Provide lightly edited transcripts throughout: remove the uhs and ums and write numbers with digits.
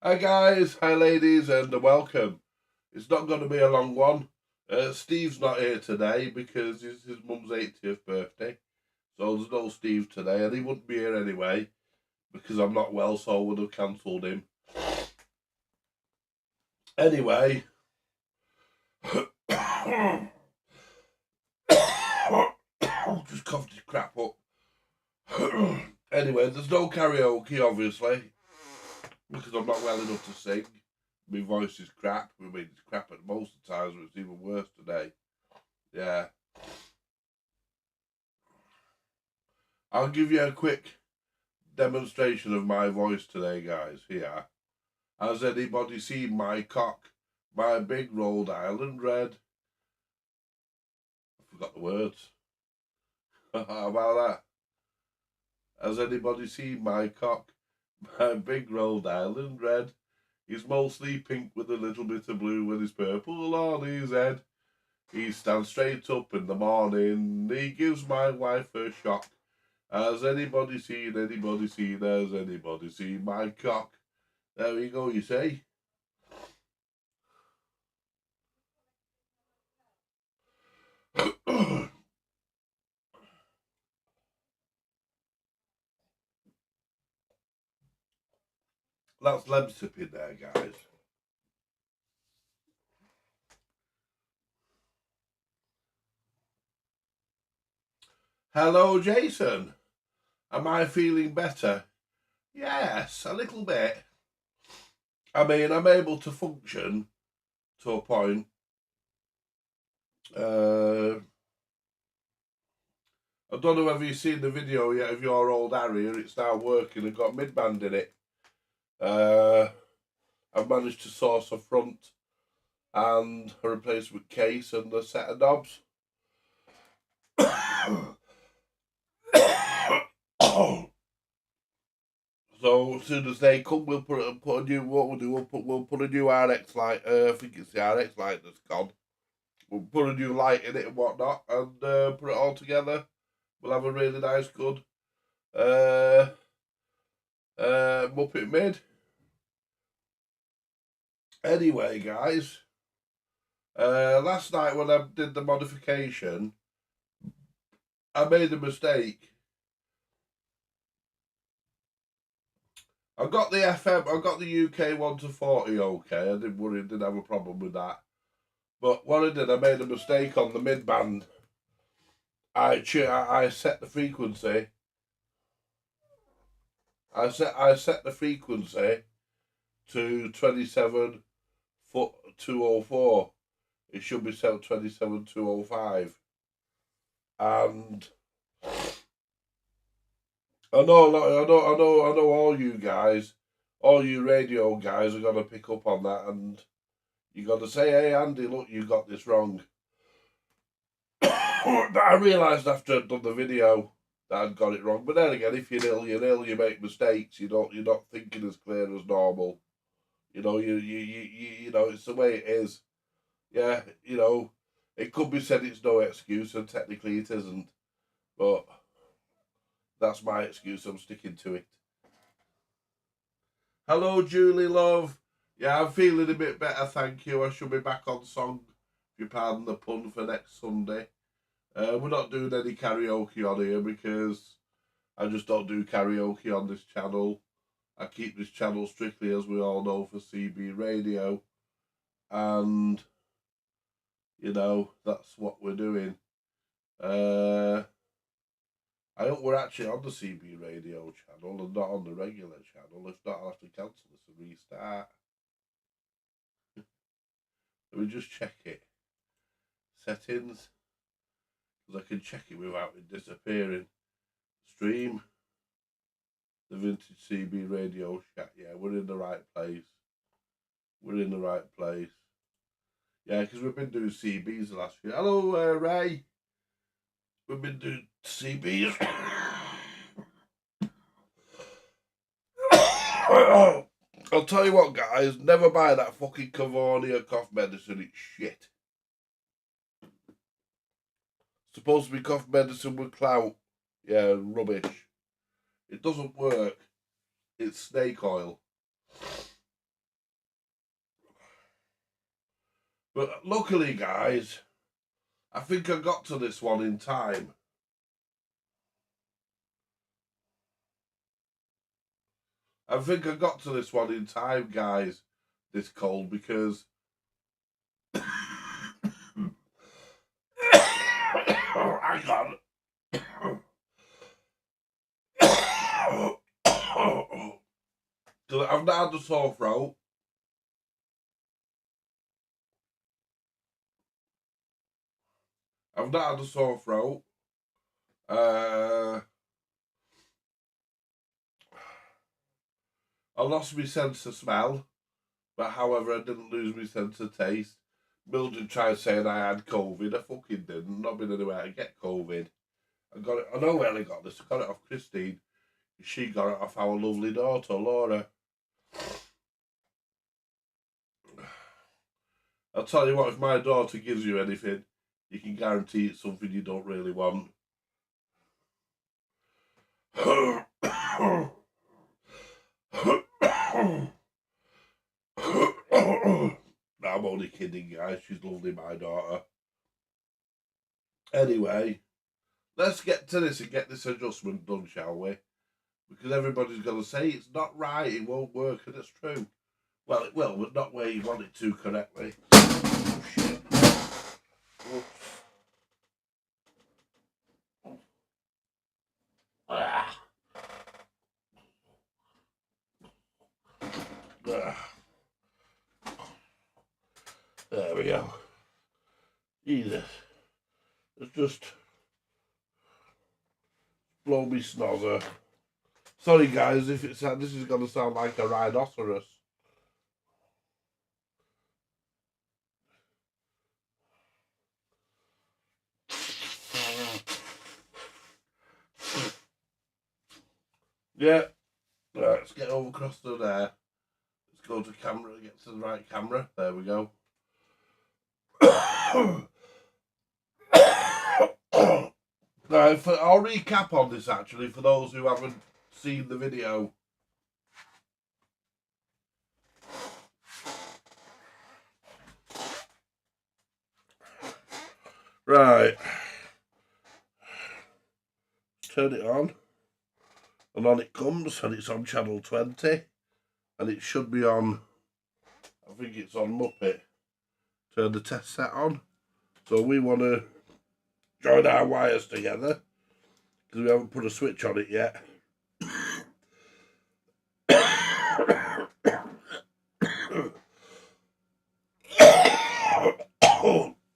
Hi guys, hi ladies, and welcome. It's not going to be a long one. Steve's not here today because it's his mum's 80th birthday. So there's no Steve today, and he wouldn't be here anyway because I'm not well, so I would have cancelled him. Anyway, just coughed his crap up. Anyway, there's no karaoke, obviously, because I'm not well enough to sing. My voice is crap. I mean, it's crap at most of the times, but it's even worse today. Yeah. I'll give you a quick demonstration of my voice today, guys. Here. Has anybody seen my cock? My big Rhode Island red? I forgot the words. How about that? Has anybody seen my cock? My big Rhode Island red? He's mostly pink with a little bit of blue with his purple on his head. He stands straight up in the morning. He gives my wife a shock. Has anybody seen, has anybody seen my cock? There you go, you see. That's lemon sipping there, guys. Hello, Jason. Am I feeling better? Yes, a little bit. I mean, I'm able to function to a point. I don't know whether you've seen the video yet of your old Harrier. It's now working and got mid-band in it. I've managed to source a front and a replacement case and a set of knobs. So as soon as they come, we'll put a new. What we'll do, we'll put a new RX light. I think it's the RX light that's gone. We'll put a new light in it and whatnot, and put it all together. We'll have a really nice, good Muppet mid. Anyway, guys, last night when I did the modification, I made a mistake. I got the FM, I got the UK 1 to 40 okay. I didn't have a problem with that. But what I did, I made a mistake on the mid band. I set the frequency. I set the frequency to 27.204. It should be set 27.205. And I know all you guys, all you radio guys are gonna pick up on that, and you got to say, "Hey Andy, look, you got this wrong." But I realised after I'd done the video that I'd got it wrong. But then again, if you're ill, you're ill. You make mistakes. You're not thinking as clear as normal. You know, you know, it's the way it is. Yeah, you know, it could be said it's no excuse, and technically it isn't. But that's my excuse. I'm sticking to it. Hello, Julie, love. Yeah, I'm feeling a bit better, thank you. I should be back on song, if you pardon the pun, for next Sunday. We're not doing any karaoke on here because I just don't do karaoke on this channel. I keep this channel strictly, as we all know, for CB radio. And, you know, that's what we're doing. I hope we're actually on the CB radio channel and not on the regular channel. If not, I'll have to cancel this and restart. Let me just check it. Settings. Because I can check it without it disappearing. Stream. The Vintage CB radio chat. Yeah, we're in the right place. We're in the right place. Yeah, because we've been doing CBs the last few. Hello, Ray. We've been doing CBs. I'll tell you what, guys. Never buy that fucking Cavonia cough medicine. It's shit. It's supposed to be cough medicine with clout. Yeah, rubbish. It doesn't work. It's snake oil. But luckily, guys, I think I got to this one in time. I think I got to this one in time, guys, this cold, because I got I've not had the sore throat. I've not had a sore throat. I lost my sense of smell, but however, I didn't lose my sense of taste. Mildred tried saying I had COVID. I fucking didn't. Not been anywhere to get COVID. I got it. I know where I got this. I got it off Christine. She got it off our lovely daughter, Laura. I'll tell you what, if my daughter gives you anything, you can guarantee it's something you don't really want. No, I'm only kidding, guys. She's lovely, my daughter. Anyway, let's get to this and get this adjustment done, shall we? Because everybody's going to say it's not right, it won't work, and it's true. Well, it will, but not where you want it to correctly. Oh, shit. Oops. Ah. Ah. There we go. Jesus. It's just blow me snozzer. Sorry guys, if it's this is gonna sound like a rhinoceros. Yeah. Right, let's get over across to there. Let's go to camera, get to the right camera. There we go. Right, I'll recap on this actually for those who haven't seen the video. Right. Turn it on. And on it comes, and it's on channel 20. And it should be on, I think it's on Muppet. Turn the test set on. So we want to join our wires together, because we haven't put a switch on it yet.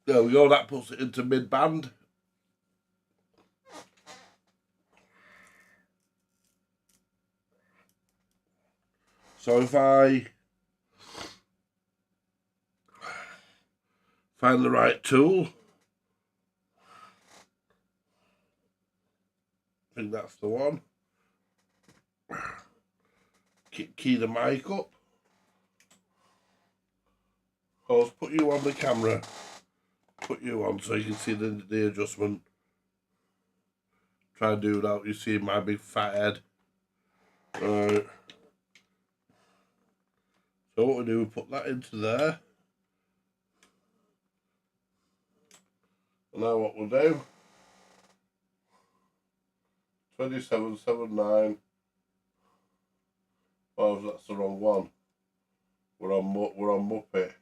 There we go, that puts it into mid-band. So if I find the right tool, I think that's the one. Key the mic up. I'll put you on the camera. Put you on so you can see the adjustment. Try and do that. You see my big fat head. Right. So what we do, we put that into there. And now what we'll do, 2779. Oh, that's the wrong one. We're on Muppet.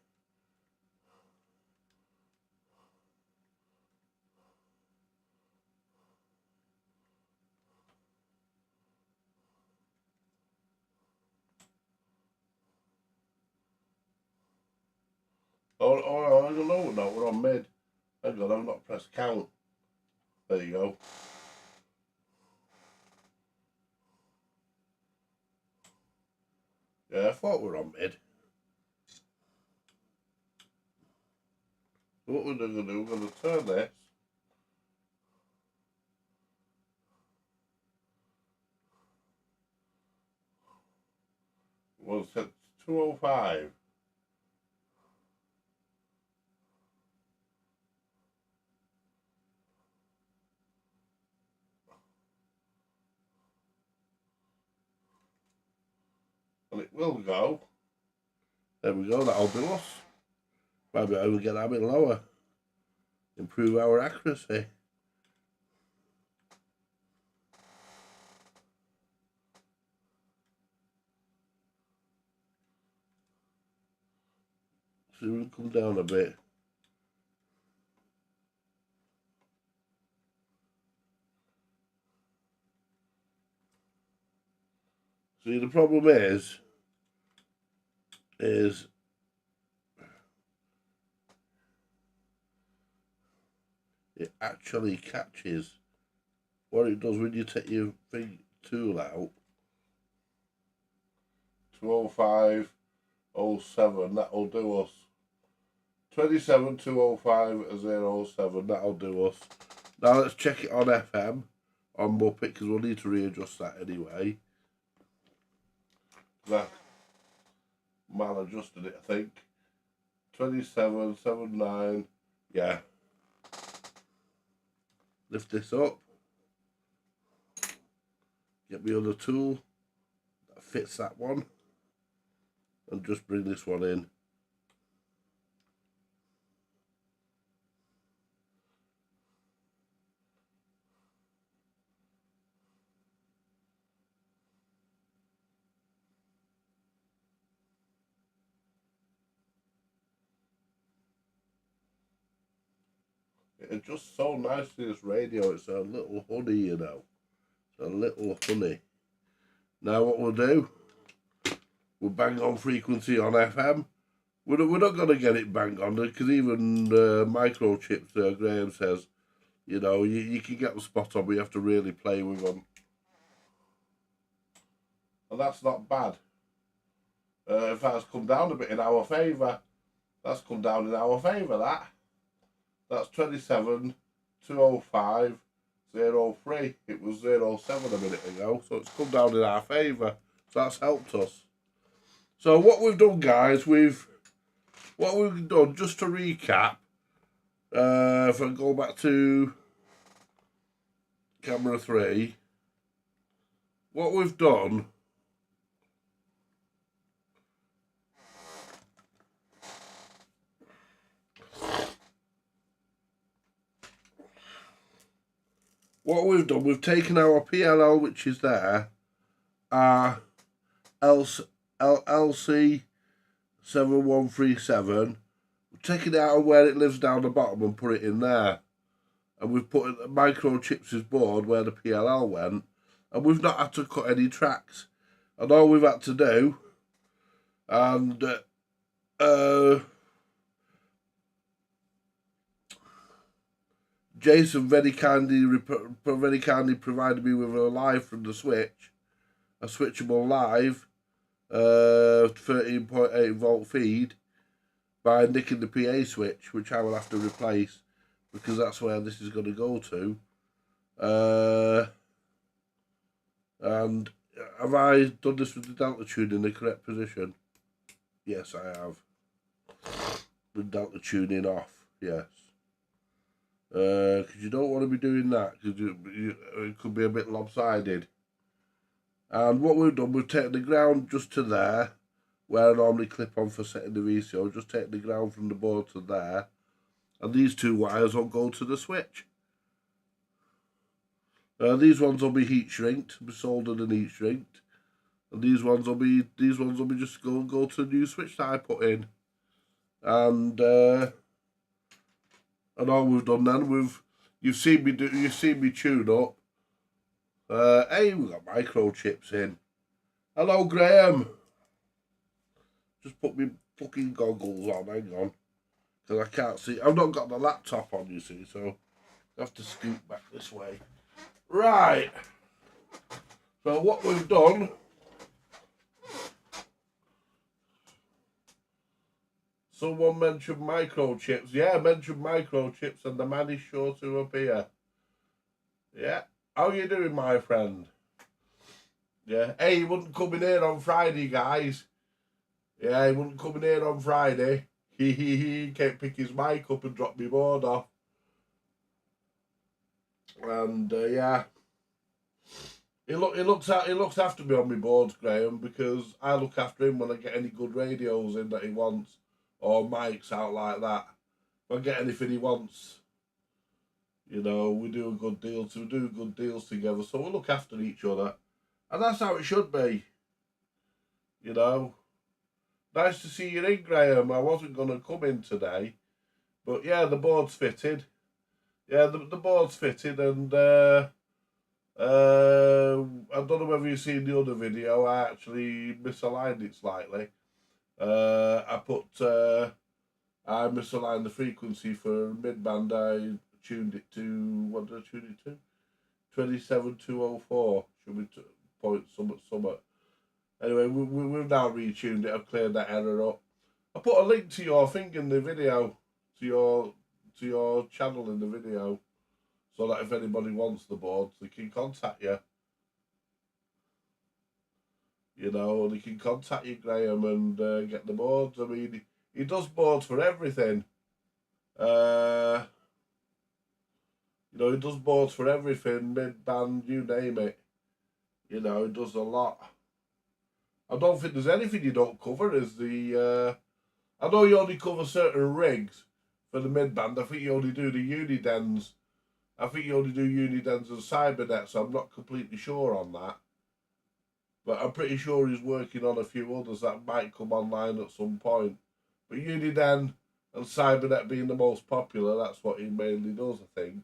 Oh, I don't know. No, we're on mid. Hang on, I've not pressed count. There you go. Yeah, I thought we were on mid. So what we're going to do, we're going to turn this. We'll set 205. And it will go. There we go, that'll do us. Maybe I will get that a bit lower. Improve our accuracy. So we'll come down a bit. See, the problem is it actually catches what it does when you take your big tool out. 205.07, that'll do us. 27.205.07, that'll do us. Now let's check it on FM, on Muppet, because we'll need to readjust that anyway. That maladjusted it, I think. 27.79, yeah. Lift this up. Get me other tool that fits that one. And just bring this one in. It adjusts so nicely, this radio. It's a little honey, you know. It's a little honey. Now what we'll do, we'll bang on frequency on FM. We're not going to get it banged on, because even microchips, Graham says, you know, you can get them spot on, but you have to really play with them. And that's not bad. In fact, it's come down a bit in our favour. That's come down in our favour, that. That's 27.205.03. It was 0.7 a minute ago, so it's come down in our favour. So that's helped us. So what we've done, guys, what we've done, just to recap, if I go back to camera 3, what we've done, we've taken our PLL, which is there, our LC 7137, we've taken it out of where it lives down the bottom and put it in there. And we've put it at Microchips' board where the PLL went, and we've not had to cut any tracks. And all we've had to do, and Jason very kindly provided me with a live from the switch, a switchable live 13.8 volt feed, by nicking the PA switch, which I will have to replace, because that's where this is going to go to. And have I done this with the delta tune in the correct position? Yes, I have. The delta tuning off, yes. Because you don't want to be doing that, because it could be a bit lopsided. And what we've done, we've taken the ground just to there, where I normally clip on for setting the VCO, just take the ground from the board to there, and these two wires will go to the switch. These ones will be heat shrinked, be soldered and heat shrinked, and these ones will be just go to the new switch that I put in. And all we've done then, you've seen me tune up. Hey, we've got microchips in. Hello, Graham. Just put me fucking goggles on, hang on. Because I can't see. I've not got the laptop on, you see, so I have to scoot back this way. Right. So what we've done, someone mentioned microchips. Yeah, I mentioned microchips, and the man is sure to appear. Yeah. How you doing, my friend? Yeah. Hey, he wouldn't come in here on Friday, guys. Yeah, he wouldn't come in here on Friday. He can't pick his mic up and drop me board off. And yeah, He looks after me on my boards, Graham, because I look after him when I get any good radios in that he wants, or mics out like that. If I get anything he wants, you know, we do good deals together. So we look after each other, and that's how it should be. You know, nice to see you in, Graham. I wasn't going to come in today, but yeah, the board's fitted. Yeah, the board's fitted, and I don't know whether you've seen the other video. I actually misaligned it slightly. I misaligned the frequency for mid-band. I tuned it to, what did I tune it to? 27204. Should be point somewhat. Anyway, we've now retuned it. I've cleared that error up. I put a link to your thing in the video, to your channel in the video, so that if anybody wants the boards, they can contact you. You know, they can contact you, Graham, and get the boards. I mean, he does boards for everything. You know, he does boards for everything, mid-band, you name it. You know, he does a lot. I don't think there's anything you don't cover. I know you only cover certain rigs for the mid-band. I think you only do the unidens. I think you only do unidens and cybernets. So I'm not completely sure on that. But I'm pretty sure he's working on a few others that might come online at some point. But uniden and cybernet being the most popular, that's what he mainly does, I think.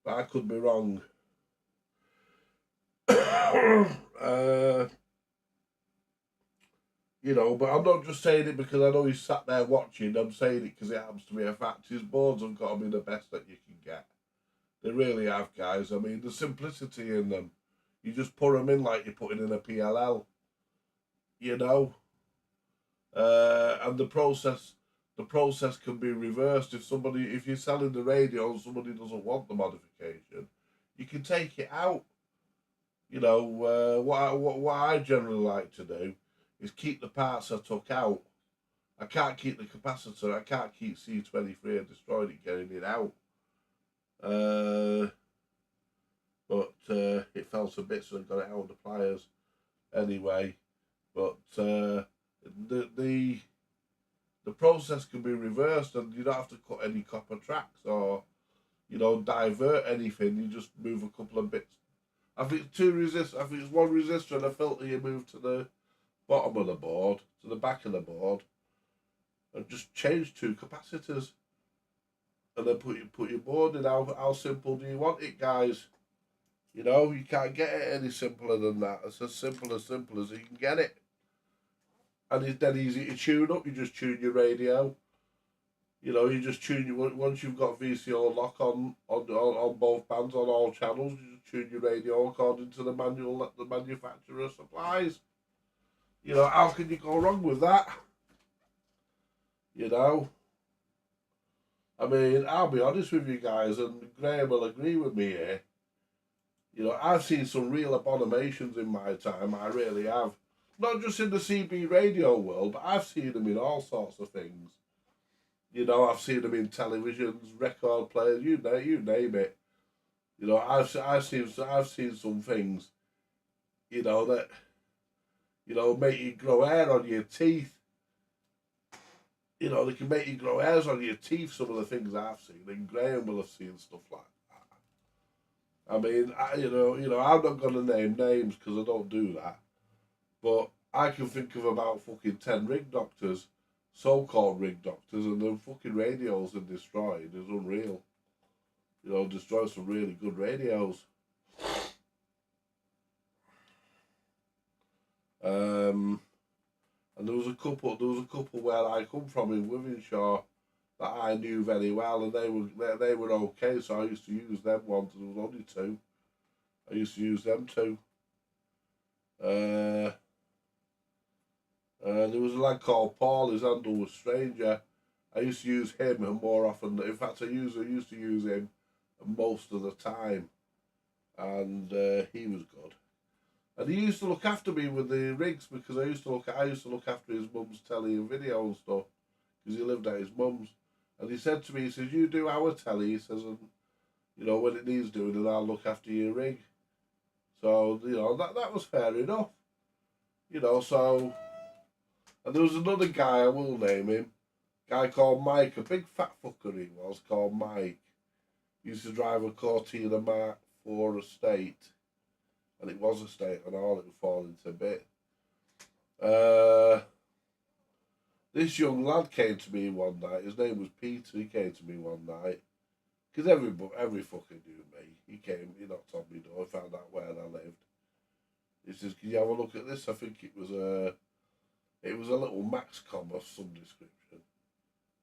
But I could be wrong. You know, but I'm not just saying it because I know he's sat there watching. I'm saying it because it happens to be a fact. His boards have got to be the best that you can get. They really have, guys. I mean, the simplicity in them. You just put them in like you're putting in a PLL. You know, and the process can be reversed. If you're selling the radio and somebody doesn't want the modification, you can take it out. You know, what I generally like to do is keep the parts I took out. I can't keep the capacitor. I can't keep C23. I destroyed it getting it out. But it fell to bits and I got it out with the pliers anyway. But the process can be reversed, and you don't have to cut any copper tracks or, you know, divert anything. You just move a couple of bits. I think it's one resistor and a filter you move to the bottom of the board, to the back of the board, and just change 2 capacitors, and then put your board in. How simple do you want it, guys? You know, you can't get it any simpler than that. It's as simple as you can get it. And it's dead easy to tune up. You just tune your radio. You know, you just tune once you've got VCO lock on both bands, on all channels, you just tune your radio according to the manual that the manufacturer supplies. You know, how can you go wrong with that? You know, I mean, I'll be honest with you guys, and Graham will agree with me here. You know, I've seen some real abominations in my time. I really have. Not just in the CB radio world, but I've seen them in all sorts of things. You know, I've seen them in televisions, record players, you name it. You know, I've seen some things, you know, that, you know, make you grow hair on your teeth. You know, they can make you grow hairs on your teeth, some of the things I've seen, and Graham will have seen stuff like that. I mean, I'm not going to name names because I don't do that. But I can think of about fucking 10 rig doctors, so-called rig doctors, and their fucking radios are destroyed. It's unreal. You know, destroy some really good radios. And there was a couple where I come from in Wivenshaw that I knew very well, and they were okay. So I used to use them ones. There was only 2. I used to use them 2. There was a lad called Paul. His handle was Stranger. I used to use him more often. In fact, I used to use him most of the time, and he was good. And he used to look after me with the rigs because I used to look after his mum's telly and video and stuff because he lived at his mum's. And he said to me, he says, "You do our telly," he says, "and you know when it needs doing, and I'll look after your rig." So, that was fair enough. So, and there was another guy, I will name him, guy called Mike, a big fat fucker he was, called Mike. He used to drive a Cortina Mark 4 Estate, and it was a state and all, it would fall into bit. This young lad came to me one night, his name was Peter, he came to me one night, because every fucker knew me. He came, he knocked on my door, found out where I lived. He says, can you have a look at this? I think it was a little Maxcom of some description.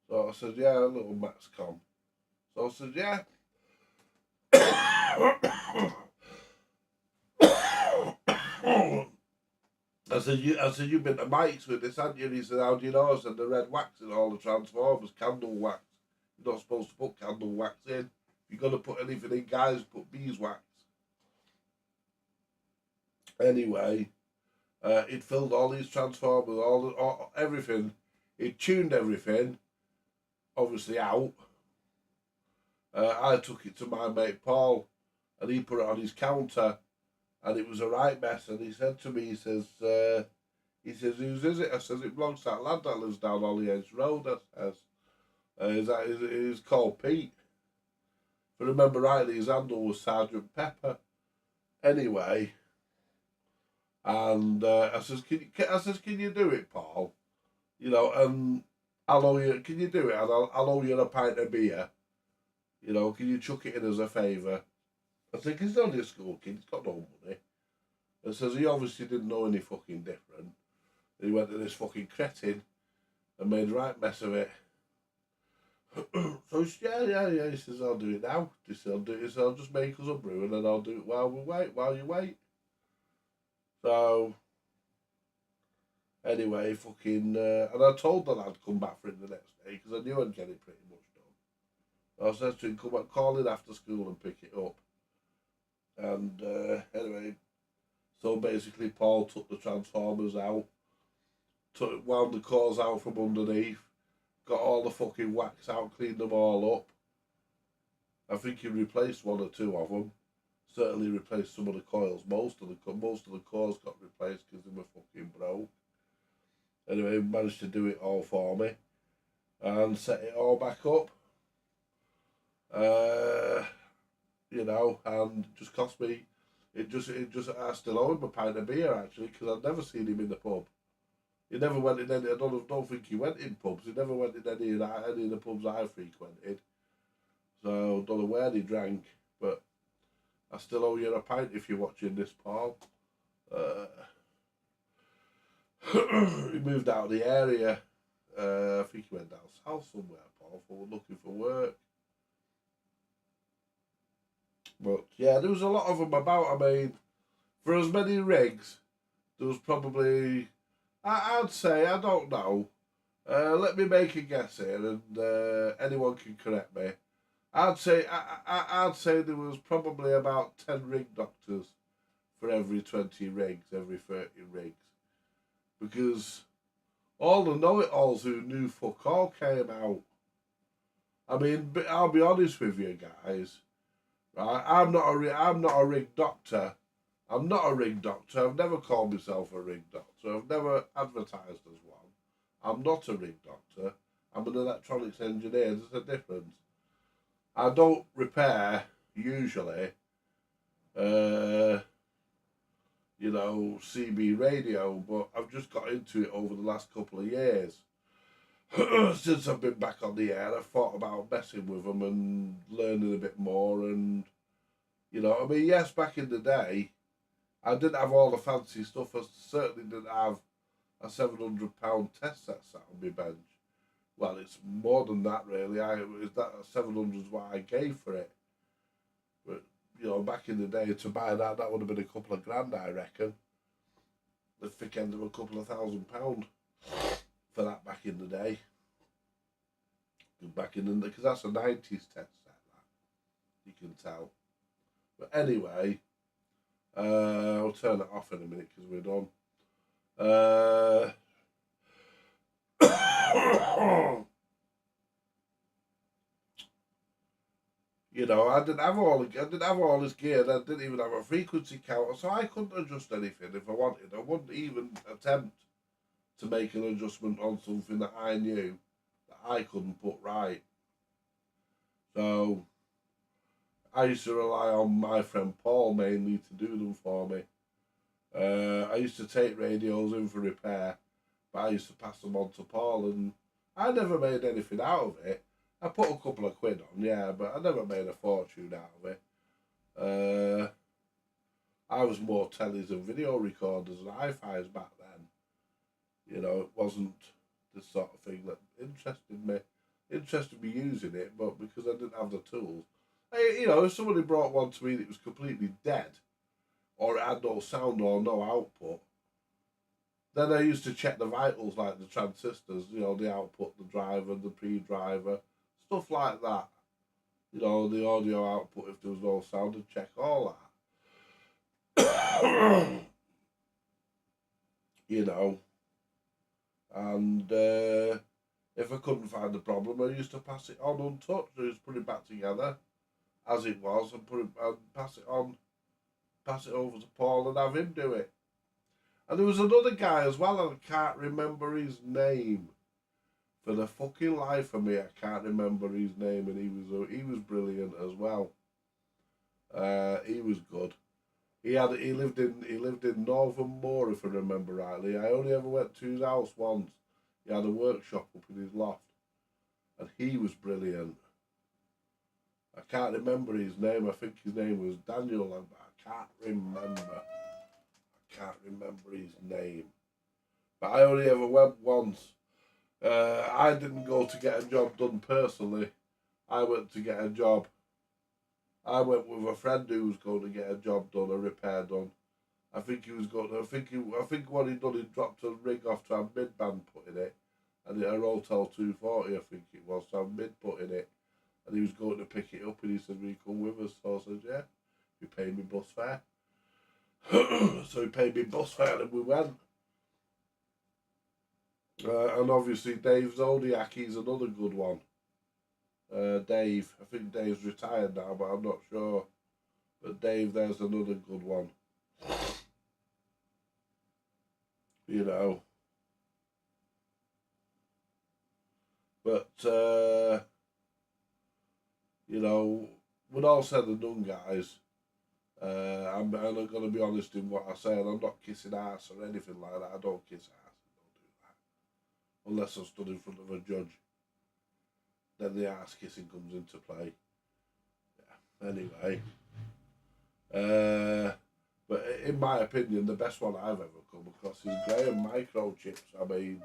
So I said, yeah, a little Maxcom. So I said, yeah. I said, you've been to Mike's with this, haven't you? And he said, how do you know? I said, the red wax in all the transformers, candle wax. You're not supposed to put candle wax in. If you're going to put anything in, guys, put beeswax. Anyway, he'd filled all these transformers, everything. He'd tuned everything, obviously out. I took it to my mate Paul, and he put it on his counter, and it was a right mess. And he said to me, he says, whose is it? I says, it belongs to that lad that lives down Ollie Edge Road. I says, he's called Pete. If I remember rightly, his handle was Sergeant Pepper. Anyway, and I says, can you do it, Paul? I'll owe you. Can you do it? And I'll owe you a pint of beer. Can you chuck it in as a favour? I said, he's only a school kid, he's got no money. And says he obviously didn't know any fucking different. And he went to this fucking cretin and made a right mess of it. So he said, yeah. He says, I'll do it now. He said, I'll just make us a brew and then I'll do it while you wait. So, anyway, and I told the lad to come back for it the next day because I knew I'd get it pretty much done. I said to him, come back, call in after school and pick it up. And anyway, so basically Paul took the transformers out, wound the cores out from underneath, got all the fucking wax out, cleaned them all up. I think he replaced one or two of them. Certainly replaced some of the coils. Most of the cores got replaced because they were fucking broke. Anyway, he managed to do it all for me and set it all back up. And it just cost me. I still owe him a pint of beer actually because I'd never seen him in the pub. He never went in any. I don't think he went in pubs. He never went in any of the pubs I frequented. So don't know where he drank, but I still owe you a pint if you're watching this, Paul. He moved out of the area. I think he went down south somewhere, Paul, for looking for work. But yeah, there was a lot of them about. I mean, for as many rigs, there was probably, I'd say, I don't know. Let me make a guess here, and anyone can correct me. I'd say there was probably about 10 rig doctors for every 20 rigs, every 30 rigs, because all the know-it-alls who knew fuck all came out. I mean, I'll be honest with you guys. Right, I'm not a rig doctor. I'm not a rig doctor. I've never called myself a rig doctor. I've never advertised as one. I'm not a rig doctor. I'm an electronics engineer. There's a difference. I don't repair usually. CB radio, but I've just got into it over the last couple of years. Since I've been back on the air, I've thought about messing with them and learning a bit more. And yes, back in the day, I didn't have all the fancy stuff. I certainly didn't have a £700 test set sat on my bench. Well, it's more than that, really. That 700 is what I gave for it. But back in the day, to buy that would have been a couple of grand, I reckon. The thick end of a couple of £1,000 for that back in the day. Because that's a 90s test set, that. You can tell. But anyway, I'll turn it off in a minute because we're done. You know, I didn't have all this gear, and I didn't even have a frequency counter, so I couldn't adjust anything if I wanted. I wouldn't even attempt to make an adjustment on something that I knew that I couldn't put right. So I used to rely on my friend Paul mainly to do them for me. I used to take radios in for repair, but I used to pass them on to Paul, and I never made anything out of it. I put a couple of quid on, yeah, but I never made a fortune out of it. I was more tellies and video recorders and hi-fis back then. You know, it wasn't the sort of thing that interested me using it, but because I didn't have the tools. You know, if somebody brought one to me that was completely dead, or it had no sound or no output, then I used to check the vitals, like the transistors, you know, the output, the driver, the pre-driver, stuff like that. You know, the audio output, if there was no sound, I'd check all that. You know, and if I couldn't find the problem, I used to pass it on untouched. I just put it back together as it was and pass it over to Paul and have him do it. And there was another guy as well, and I can't remember his name. For the fucking life of me, I can't remember his name, and he was brilliant as well. He was good. He lived in Northern Moor, if I remember rightly. I only ever went to his house once. He had a workshop up in his loft, and he was brilliant. I can't remember his name. I think his name was Daniel, but I can't remember. I can't remember his name. But I only ever went once. I didn't go to get a job done personally. I went to get a job. I went with a friend who was going to get a job done, a repair done. I think what he'd done, he dropped a rig off to have mid-band put in it, and a Rotel 240, I think it was, to have mid put in it, and he was going to pick it up, and he said, "Will you come with us?" So I said, "Yeah, you pay me bus fare." So he paid me bus fare, and we went. And obviously Dave Zodiac, he's another good one. Dave, I think Dave's retired now, but I'm not sure. But Dave, there's another good one. You know. But, you know, with all said and done, guys, I'm going to be honest in what I say, and I'm not kissing ass or anything like that. I don't kiss ass. I don't do that. Unless I'm stood in front of a judge. Then the ass kissing comes into play. Yeah. Anyway. But in my opinion, the best one I've ever come across is Graham Microchips. I mean,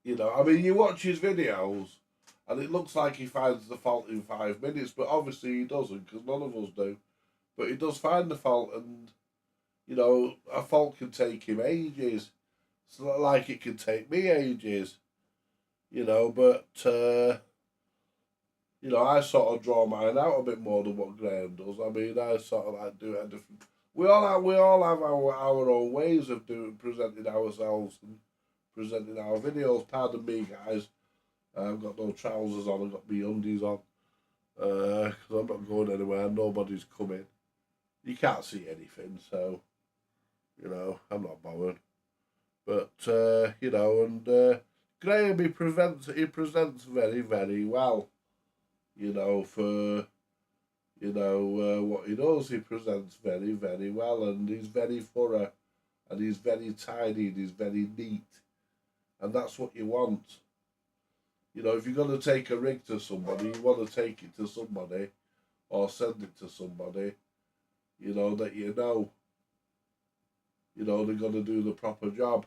you watch his videos, and it looks like he finds the fault in 5 minutes, but obviously he doesn't, because none of us do. But he does find the fault, and, you know, a fault can take him ages. It's not like it can take me ages, you know, but, you know, I sort of draw mine out a bit more than what Graham does. I mean, I sort of like do it a different. We all have our own ways of presenting ourselves and presenting our videos. Pardon me, guys. I've got no trousers on. I've got my undies on. Because I'm not going anywhere. Nobody's coming. You can't see anything, so, you know, I'm not bothered. But, you know, and Graham, he presents very, very well. You know, for, you know, what he does, he presents very, very well, and he's very thorough, and he's very tidy, and he's very neat, and that's what you want. You know, if you're going to take a rig to somebody, you want to take it to somebody, or send it to somebody, you know, that you know, they're going to do the proper job,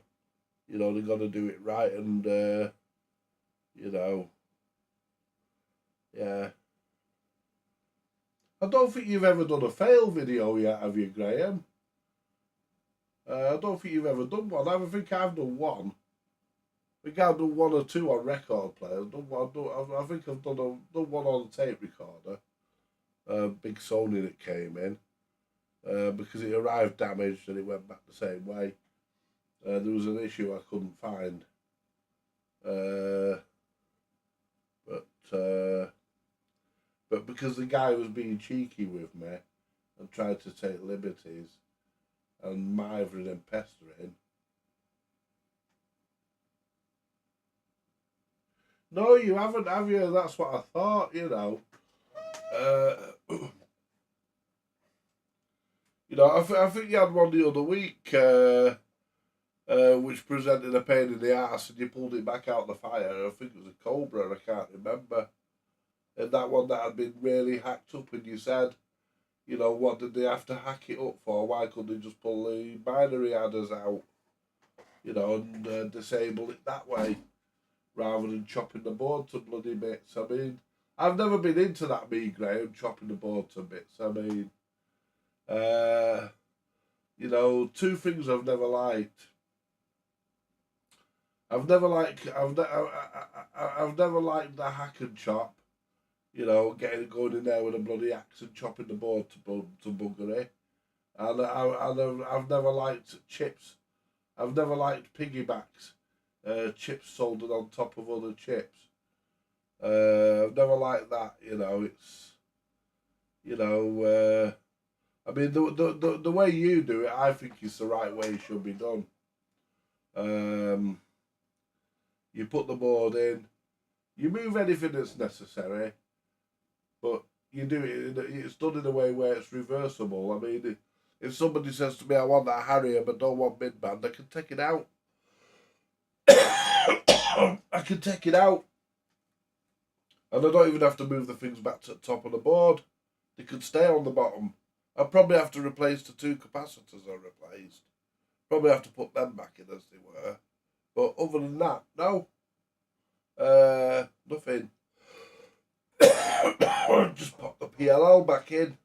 you know, they're going to do it right, and, you know, yeah. I don't think you've ever done a fail video yet, have you, Graham? I don't think you've ever done one. I think I've done one. I think I've done one or two on record players. I think I've done one on a tape recorder. Big Sony that came in. Because it arrived damaged and it went back the same way. There was an issue I couldn't find. But But because the guy was being cheeky with me and tried to take liberties and mithering and pestering. No, you haven't, have you? That's what I thought, you know. You know, I think you had one the other week, which presented a pain in the ass, and you pulled it back out of the fire. I think it was a Cobra, I can't remember. And that one that had been really hacked up, and you said, you know, what did they have to hack it up for? Why couldn't they just pull the binary adders out, you know, and disable it that way, rather than chopping the board to bloody bits? I mean, I've never been into that, me, Graham, chopping the board to bits. I mean, you know, two things I've never liked. I've never liked the hack and chop. You know, going in there with a bloody axe and chopping the board to bugger it. And I've never liked chips. I've never liked piggybacks, chips soldered on top of other chips. I've never liked that. You know, it's, you know, I mean, the way you do it, I think is the right way it should be done. You put the board in, you move anything that's necessary, but you do it. It's done in a way where it's reversible. I mean, if somebody says to me, "I want that Harrier, but don't want mid-band," I can take it out. I can take it out, and I don't even have to move the things back to the top of the board. They could stay on the bottom. I'll probably have to replace the two capacitors I replaced. Probably have to put them back in as they were. But other than that, no. Nothing. Just pop the PLL back in.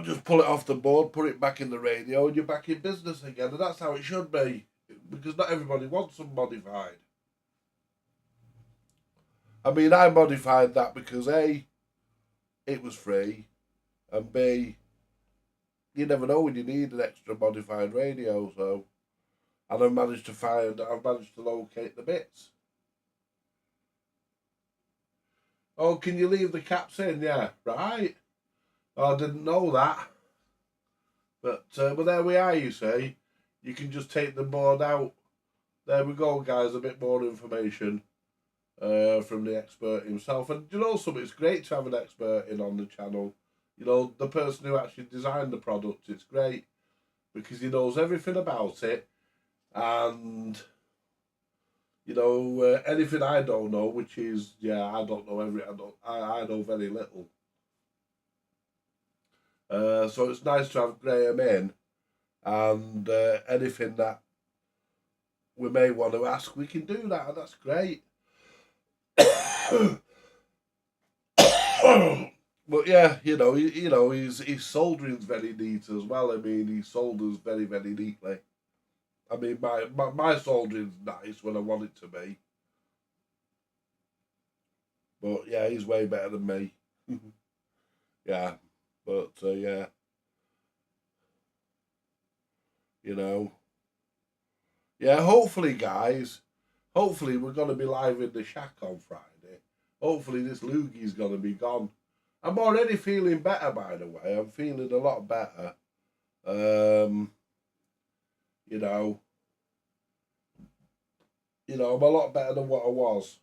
Just pull it off the board, put it back in the radio, and you're back in business again. And that's how it should be. Because not everybody wants them modified. I mean, I modified that because A, it was free, and B, you never know when you need an extra modified radio, so, and I've managed to locate the bits. Oh, can you leave the caps in? Yeah, right. Oh, I didn't know that. But there we are, you see. You can just take the board out. There we go, guys, a bit more information from the expert himself. And you know something, it's great to have an expert in on the channel. You know, the person who actually designed the product, it's great because he knows everything about it. And, you know, anything I don't know, which is, yeah, I don't know I know very little. So it's nice to have Graham in, and anything that we may want to ask, we can do that, and that's great. But yeah, you know, his soldering's very neat as well. I mean, he solders very, very neatly. I mean, my soldering's nice when I want it to be. But yeah, he's way better than me. Yeah, but yeah, you know, yeah. Hopefully, guys. Hopefully, we're gonna be live in the shack on Friday. Hopefully, this loogie's gonna be gone. I'm already feeling better, by the way. I'm feeling a lot better. You know, I'm a lot better than what I was.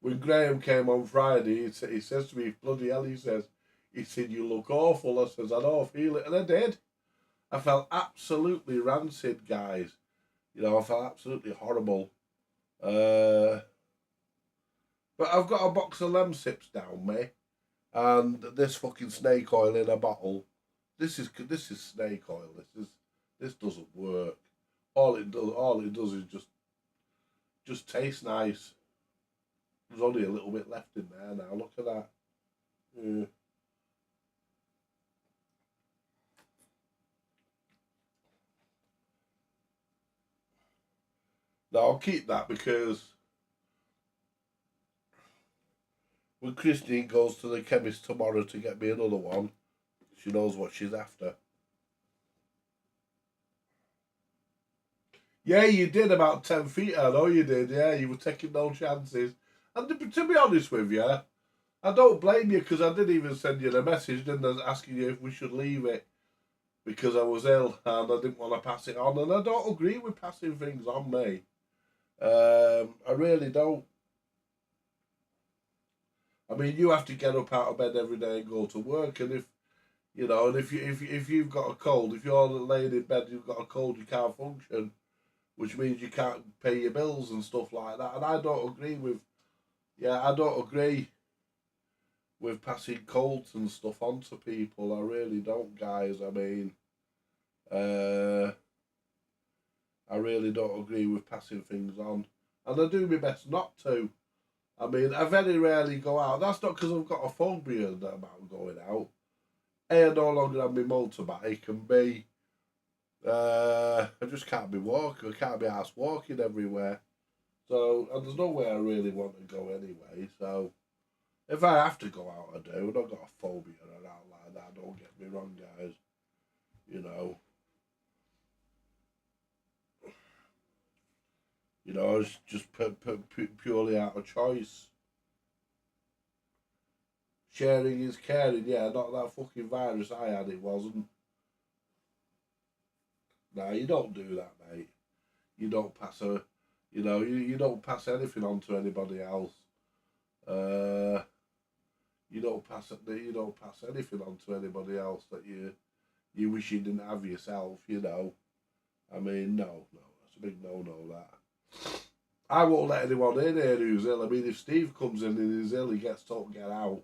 When Graham came on Friday, he says to me, bloody hell, he said, you look awful. I says, I know, I feel it. And I did. I felt absolutely rancid, guys. You know, I felt absolutely horrible. But I've got a box of Lemsips down me, and this fucking snake oil in a bottle. This is snake oil. This doesn't work. All it does is just taste nice. There's only a little bit left in there now. Look at that. Yeah. No, I'll keep that because when Christine goes to the chemist tomorrow to get me another one, she knows what she's after. Yeah, you did about 10 feet, I know you did, yeah, you were taking no chances. And to be honest with you, I don't blame you because I didn't even send you the message, didn't I, asking you if we should leave it because I was ill and I didn't want to pass it on. And I don't agree with passing things on, mate. I really don't. I mean, you have to get up out of bed every day and go to work, and if you know, and if you've got a cold, if you're laying in bed, you've got a cold, you can't function, which means you can't pay your bills and stuff like that. And I don't agree with, yeah, I don't agree with passing colds and stuff on to people. I really don't, guys. I mean, uh, I really don't agree with passing things on, and I do my best not to. I mean, I very rarely go out. That's not because I've got a phobia about going out. A, I no longer have my motorbike, and B, I just can't be walking. I can't be asked walking everywhere. So, and there's nowhere I really want to go anyway. So, if I have to go out, I do. I've not got a phobia or out like that. Don't get me wrong, guys. You know, it's just purely out of choice. Sharing is caring. Yeah, not that fucking virus I had. It wasn't. Nah, you don't do that, mate. You don't pass you don't pass anything on to anybody else. Uh, you don't pass anything on to anybody else that you wish you didn't have yourself. I mean, no, that's a big no, that. I won't let anyone in here who's ill. I mean, if Steve comes in and he's ill, he gets told to get out.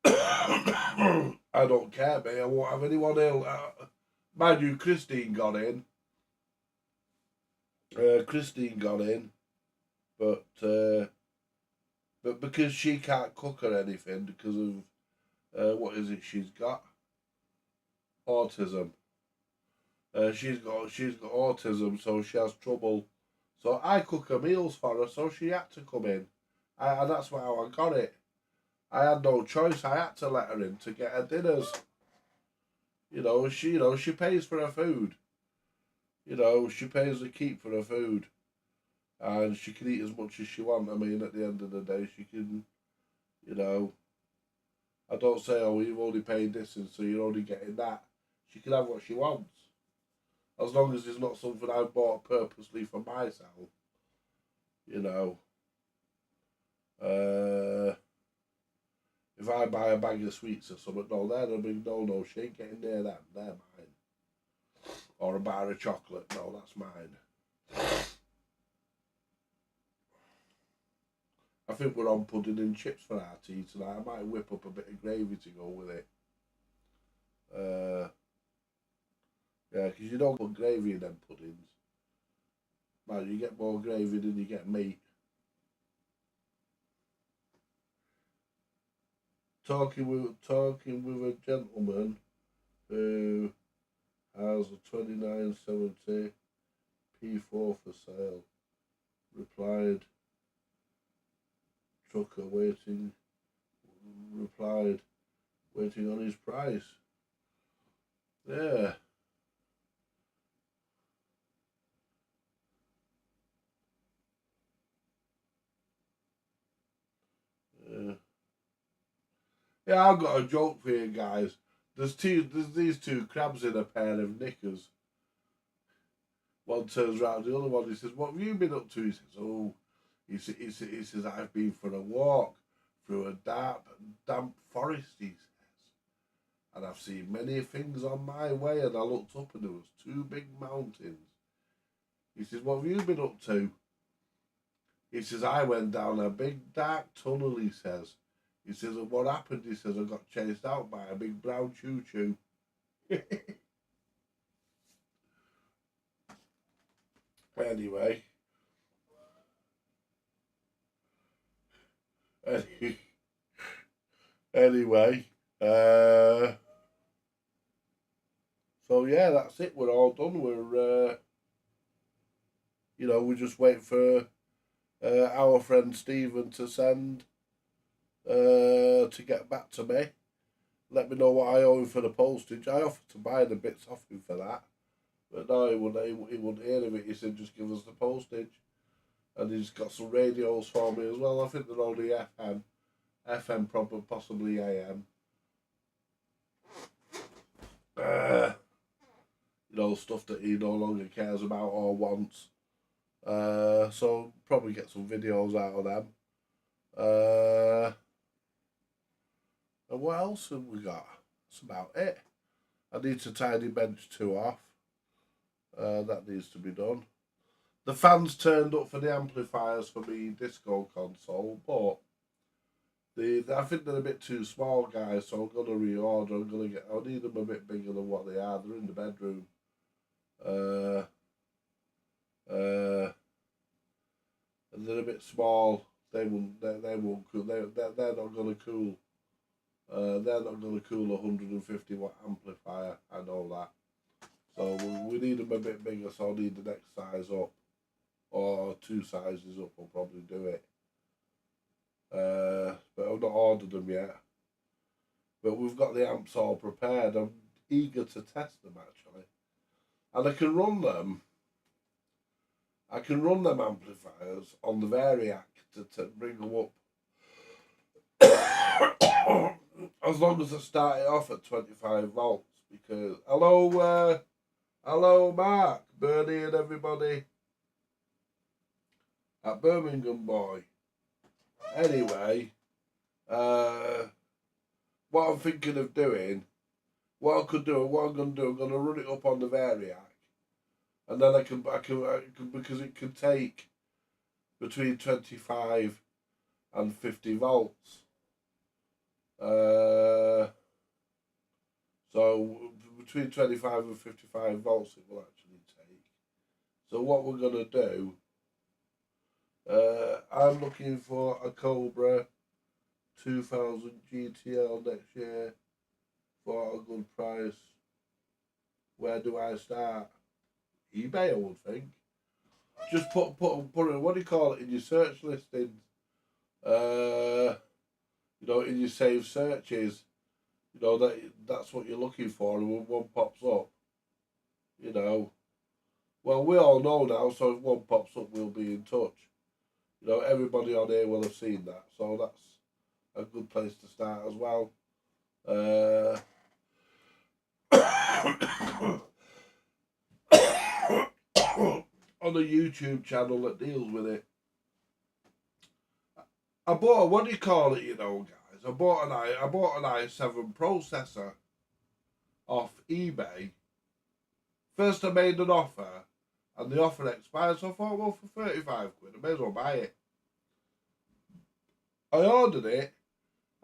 I don't care, mate. I won't have anyone ill. Mind you, Christine got in. But because she can't cook or anything because of what is it she's got? Autism. She's got autism, so she has trouble. So I cook her meals for her, so she had to come in, and that's how I got it. I had no choice. I had to let her in to get her dinners. She pays for her food. She pays the keep for her food, and she can eat as much as she wants. I mean, at the end of the day, she can. You know, I don't say, oh, you've only paid this, and so you're only getting that. She can have what she wants, as long as it's not something I bought purposely for myself. You know, uh, if I buy a bag of sweets or something, no, they're a big no. She ain't getting near them. They're mine. Or a bar of chocolate, no, that's mine. I think we're on pudding and chips for our tea tonight. I might whip up a bit of gravy to go with it. Yeah, because you don't put gravy in them puddings. Man, you get more gravy than you get meat. Talking with a gentleman who has a 2970 P4 for sale. Replied, trucker waiting. Replied, waiting on his price. Yeah. Yeah, I've got a joke for you guys. There's these two crabs in a pair of knickers. One turns round the other one. He says, "What have you been up to?" He says, "Oh," he says, "I've been for a walk through a damp forest." He says, "And I've seen many things on my way." And I looked up, and there was two big mountains. He says, "What have you been up to?" He says, "I went down a big dark tunnel." He says, "And what happened?" He says, "I got chased out by a big brown choo-choo." Anyway, anyway, so yeah, that's it. We're all done. We're just waiting for our friend Stephen to send to get back to me. Let me know what I owe him for the postage. I offered to buy the bits off him for that, But no, he wouldn't hear of it. He said, just give us the postage. And he's got some radios for me as well. I think they're only FM probably, possibly AM. You know, stuff that he no longer cares about or wants. So probably get some videos out of them. And what else have we got? That's about it. I need to tidy bench 2 off. That needs to be done. The fans turned up for the amplifiers for me disco console, but I think they're a bit too small, guys. So I'm gonna reorder. I'll need them a bit bigger than what they are. They're in the bedroom. And they're a bit small. They won't cool. They're not gonna cool. They're not gonna cool a 150 watt amplifier. I know that. So we need them a bit bigger. So I'll need the next size up, or 2 sizes up. I'll probably do it. But I've not ordered them yet. But we've got the amps all prepared. I'm eager to test them actually, and I can run them. I can run them amplifiers on the Variac to bring them up. As long as I start it off at 25 volts. Because hello Mark, Bernie and everybody at Birmingham boy. Anyway, what I'm thinking of doing, what I'm going to do, I'm going to run it up on the Variac. And then I can because it can take between 25 and 50 volts. So between 25 and 55 volts it will actually take. So what we're going to do, I'm looking for a Cobra 2000 GTL next year for a good price. Where do I start? eBay, I would think. Just put what do you call it in your search listings? You know, in your saved searches. You know that's what you're looking for, and when one pops up, you know. Well, we all know now, so if one pops up, we'll be in touch. You know, everybody on here will have seen that, so that's a good place to start as well. On a YouTube channel that deals with it. I bought, what do you call it, you know, guys? I bought an i7 processor off eBay. First I made an offer, and the offer expired, so I thought, well, for 35 quid, I may as well buy it. I ordered it,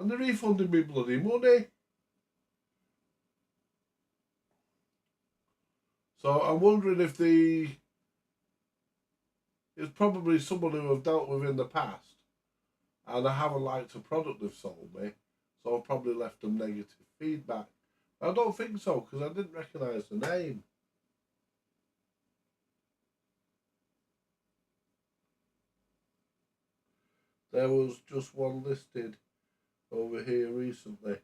and they refunded me bloody money. So I'm wondering if it's probably someone who I've dealt with in the past, and I haven't liked the product they've sold me, so I've probably left them negative feedback. I don't think so, because I didn't recognise the name. There was just one listed over here recently.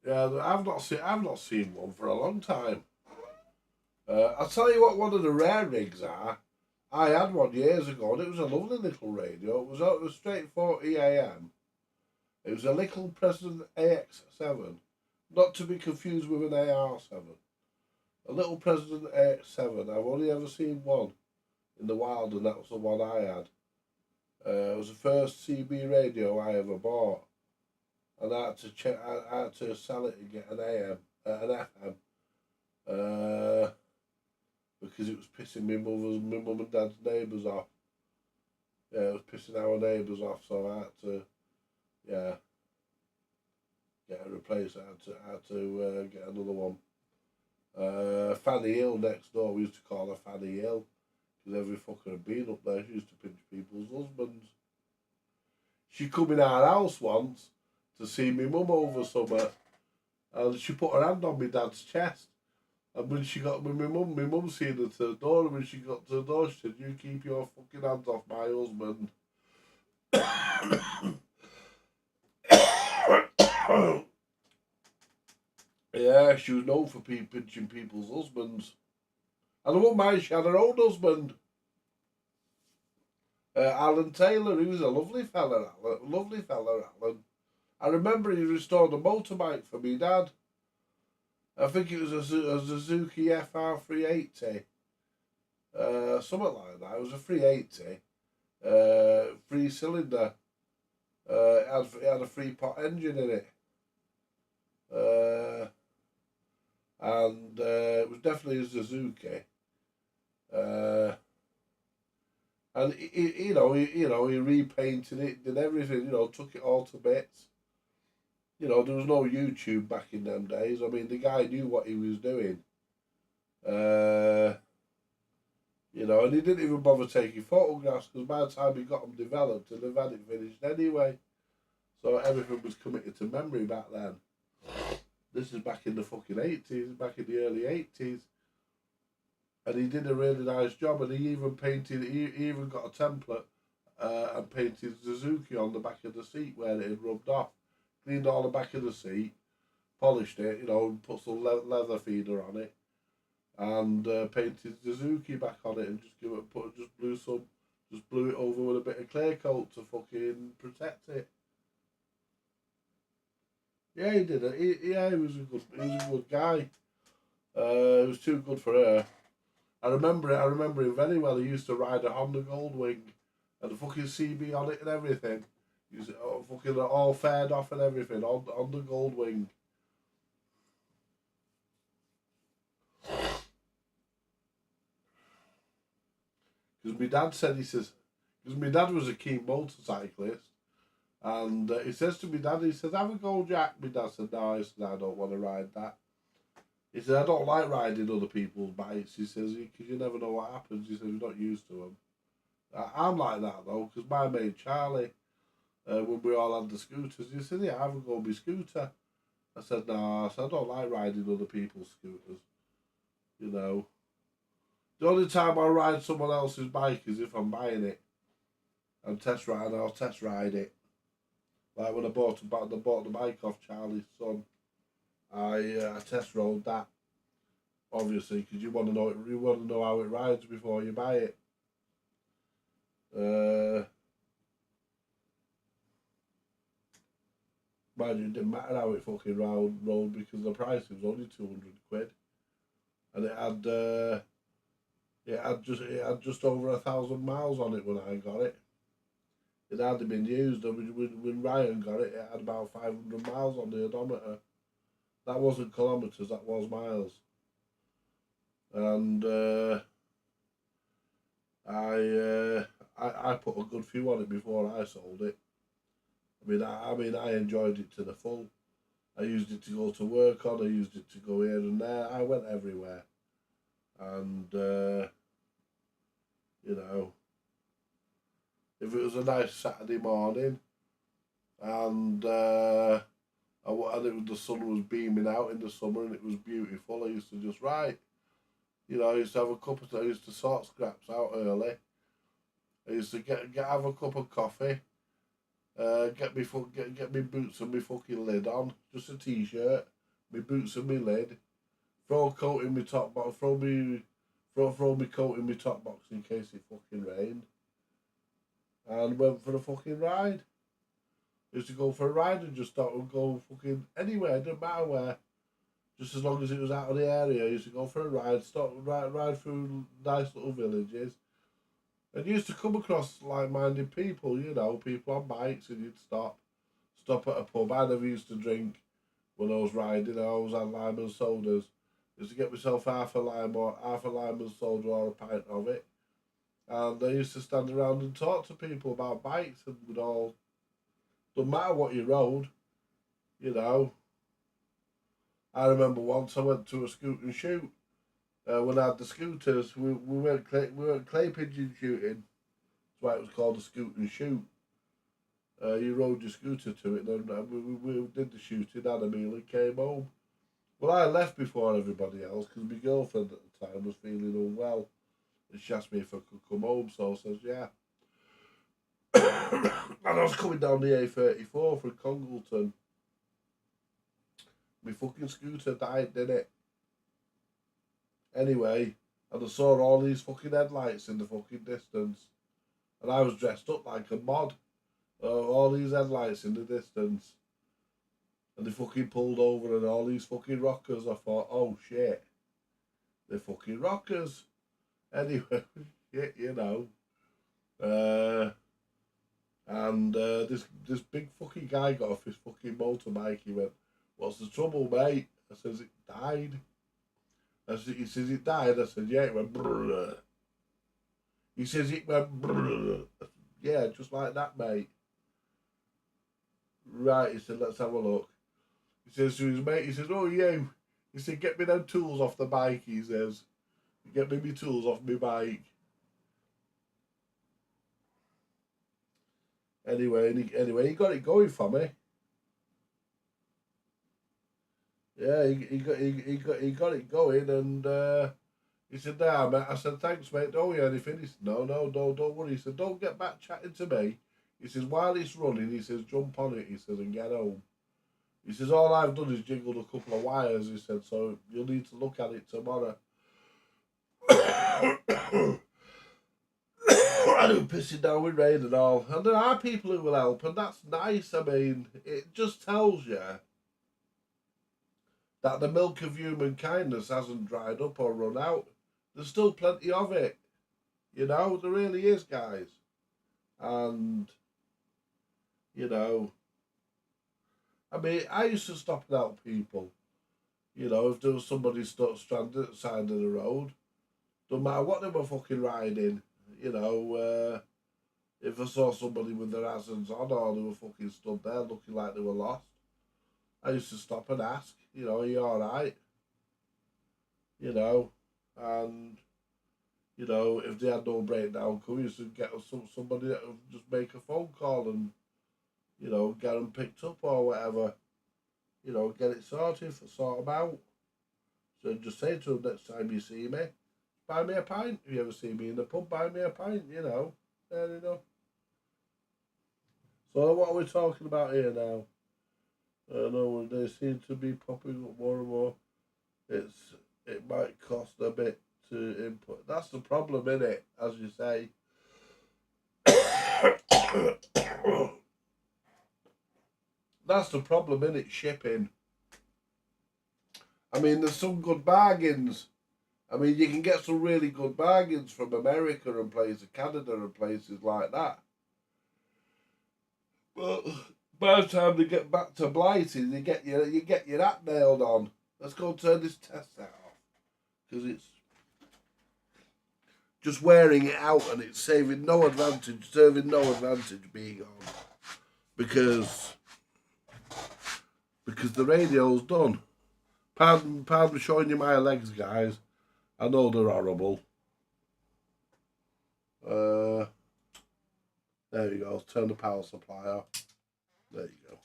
Yeah, I've not seen one for a long time. I'll tell you what one of the rare rigs are. I had one years ago, and it was a lovely little radio. It was straight 40 AM. It was a little President AX7, not to be confused with an AR7. A little President AX7. I've only ever seen one in the wild, and that was the one I had. It was the first CB radio I ever bought, and I had to sell it and get an FM, because it was pissing my mum and dad's neighbours off. Yeah, it was pissing our neighbours off, so I had to, get a replace. I had to get another one. Fanny Hill next door, we used to call her Fanny Hill, because every fucker had been up there. She used to pinch people's husbands. She come in our house once to see me mum over summer, and she put her hand on my dad's chest. And when my mum seen her to the door, and when she got to the door, she said, "You keep your fucking hands off my husband." Yeah, she was known for pinching people's husbands. And I wouldn't mind she had her own husband, Alan Taylor. He was a lovely fella, Alan. I remember he restored a motorbike for me dad. I think it was a Suzuki FR380. Something like that. It was a 380. 3-cylinder. It had a 3-pot engine in it. And it was definitely a Suzuki. And he repainted it, did everything, took it all to bits. There was no YouTube back in them days. I mean, the guy knew what he was doing. And he didn't even bother taking photographs because by the time he got them developed, and they've had it finished anyway. So everything was committed to memory back then. This is back in the fucking 80s, back in the early 80s. And he did a really nice job, and he even painted, he even got a template and painted Suzuki on the back of the seat where it had rubbed off. Cleaned all the back of the seat, polished it, and put some leather feeder on it, and painted Suzuki back on it, and just blew it over with a bit of clear coat to fucking protect it. Yeah, he did it. He was a good guy. It was too good for her. I remember him very well. He used to ride a Honda Goldwing, and the fucking CB on it and everything. He was fucking all faired off and everything on the Goldwing. Because my dad said, because my dad was a keen motorcyclist, and he says to me dad, he says, have a go, Jack. My dad said, no. I said, I don't want to ride that. He said, I don't like riding other people's bikes. He says, because you never know what happens. He says, you're not used to them. I'm like that, though, because my mate Charlie, when we all had the scooters, he said, yeah, have a go on my scooter. I said, no. I said, I don't like riding other people's scooters. The only time I ride someone else's bike is if I'm buying it. And I'll test ride it. Like when I bought the bike off Charlie's son, I test rode that. Obviously, because you want to know how it rides before you buy it. Mind you, it didn't matter how it fucking rode because the price was only 200 quid, and it had just over 1,000 miles on it when I got it. It hadn't been used. When Ryan got it, it had about 500 miles on the odometer. That wasn't kilometres, that was miles. And I put a good few on it before I sold it. I mean, I enjoyed it to the full. I used it to go to work on. I used it to go here and there. I went everywhere, and if it was a nice Saturday morning, and the sun was beaming out in the summer and it was beautiful, I used to just write. I used to have a cup of. I used to sort scraps out early. I used to have a cup of coffee. Get me boots and my fucking lid on, just a t-shirt, my boots and my lid, throw a coat in my top box, throw me coat in my top box in case it fucking rained, and went for a fucking ride. Used to go for a ride and just start and go fucking anywhere, didn't matter where, just as long as it was out of the area. I used to go for a ride, ride through nice little villages. And you used to come across like-minded people, people on bikes, and you'd stop at a pub. I never used to drink when I was riding. I always had lime and sodas. I used to get myself half a lime and soda or a pint of it. And I used to stand around and talk to people about bikes, and don't matter what you rode, I remember once I went to a scoot and shoot. When I had the scooters, we went clay pigeon shooting. That's why it was called a scoot and shoot. You rode your scooter to it, then we did the shooting, had a meal, and came home. Well, I left before everybody else because my girlfriend at the time was feeling unwell, and she asked me if I could come home. So I says yeah. And I was coming down the A34 from Congleton. My fucking scooter died, didn't it? Anyway, and I saw all these fucking headlights in the fucking distance, and I was dressed up like a mod. All these headlights in the distance, and they fucking pulled over, and all these fucking rockers. I thought, oh shit, they're fucking rockers. Anyway, you know. And this big fucking guy got off his fucking motorbike. He went, "What's the trouble, mate?" I says, "It died." He says, "It died." I said, "Yeah." It went brrr. He says, "It went brrr." Yeah, just like that, mate. Right, he said, "Let's have a look." He says to his mate, he says, "Oh, you." He said, "Get me them tools off the bike," he says. "Get me tools off my bike." Anyway, he got it going for me. Yeah, he got it going, and he said, "Nah, mate." I said, "Thanks, mate. Don't you anything?" He said, "No, don't worry." He said, "Don't get back chatting to me." He says, "While it's running," he says, "jump on it." He says, "And get home." He says, "All I've done is jiggled a couple of wires." He said, "So you'll need to look at it tomorrow." I do pissing down with rain and all, and there are people who will help, and that's nice. I mean, it just tells you that the milk of human kindness hasn't dried up or run out. There's still plenty of it. You know, there really is, guys. And, you know, I mean, I used to stop and help people. You know, if there was somebody stuck stranded at the side of the road, don't matter what they were fucking riding, you know, if I saw somebody with their hazards on or they were fucking stood there looking like they were lost, I used to stop and ask, you know, "Are you alright?" You know, and, you know, if they had no breakdown, come, used to get somebody that would just make a phone call and, you know, get them picked up or whatever. You know, get it sorted, sort them out. So just say to them, next time you see me, buy me a pint. If you ever see me in the pub, buy me a pint, you know. There you know. So what are we talking about here now? I know they seem to be popping up more and more. It might cost a bit to input. That's the problem, innit? As you say. That's the problem, innit? Shipping. I mean, there's some good bargains. I mean, you can get some really good bargains from America and places, Canada and places like that. But by the time they get back to Blighty, you get your app nailed on. Let's go turn this test set off because it's just wearing it out and it's serving no advantage being on because the radio's done. Pardon showing you my legs, guys. I know they're horrible. There you go. Turn the power supply off. There you go.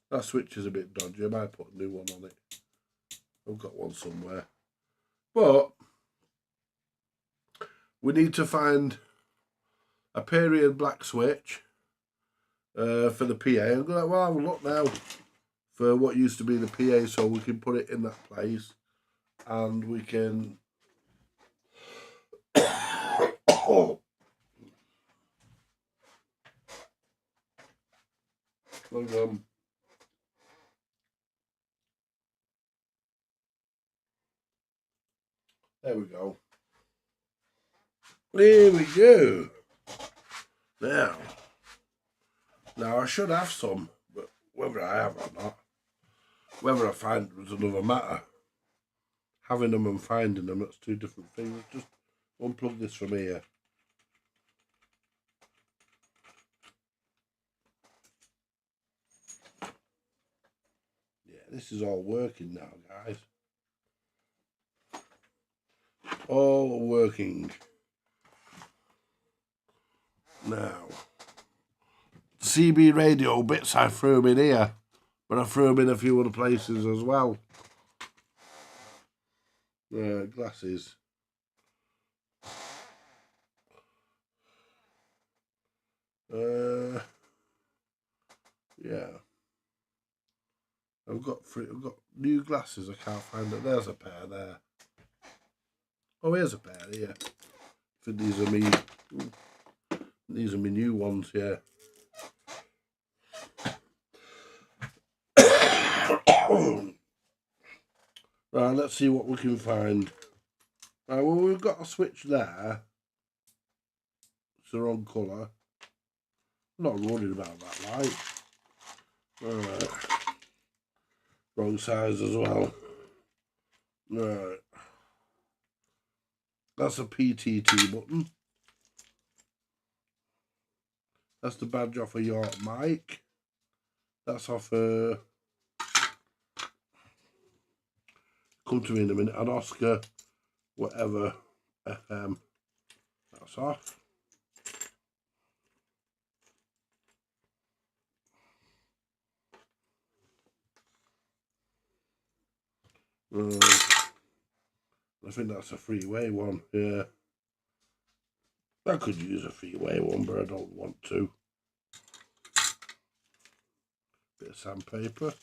That switch is a bit dodgy. I might put a new one on it. I've got one somewhere. But we need to find a period black switch for the PA. I'm going to have a look now for what used to be the PA so we can put it in that place and we can... There we go. Here we go. Now I should have some, but whether I have or not, whether I find them is another matter. Having them and finding them, that's two different things. Just unplug this from here. Yeah, this is all working now, guys. All working. Now, CB radio bits I threw them in here, but I threw them in a few other places as well. Glasses. Yeah. I've got new glasses. I can't find it. There's a pair there. Oh, here's a pair here. I think these are me. These are my new ones. Yeah. Right, let's see what we can find. Right, well, we've got a switch there. It's the wrong colour. I'm not worried about that light. Alright. Wrong size as well. Right. That's a PTT button. That's the badge off of your mic. That's off come to me in a minute, an Oscar, whatever, FM. That's off. I think that's a freeway one, yeah. I could use a freeway one, but I don't want to. Bit of sandpaper.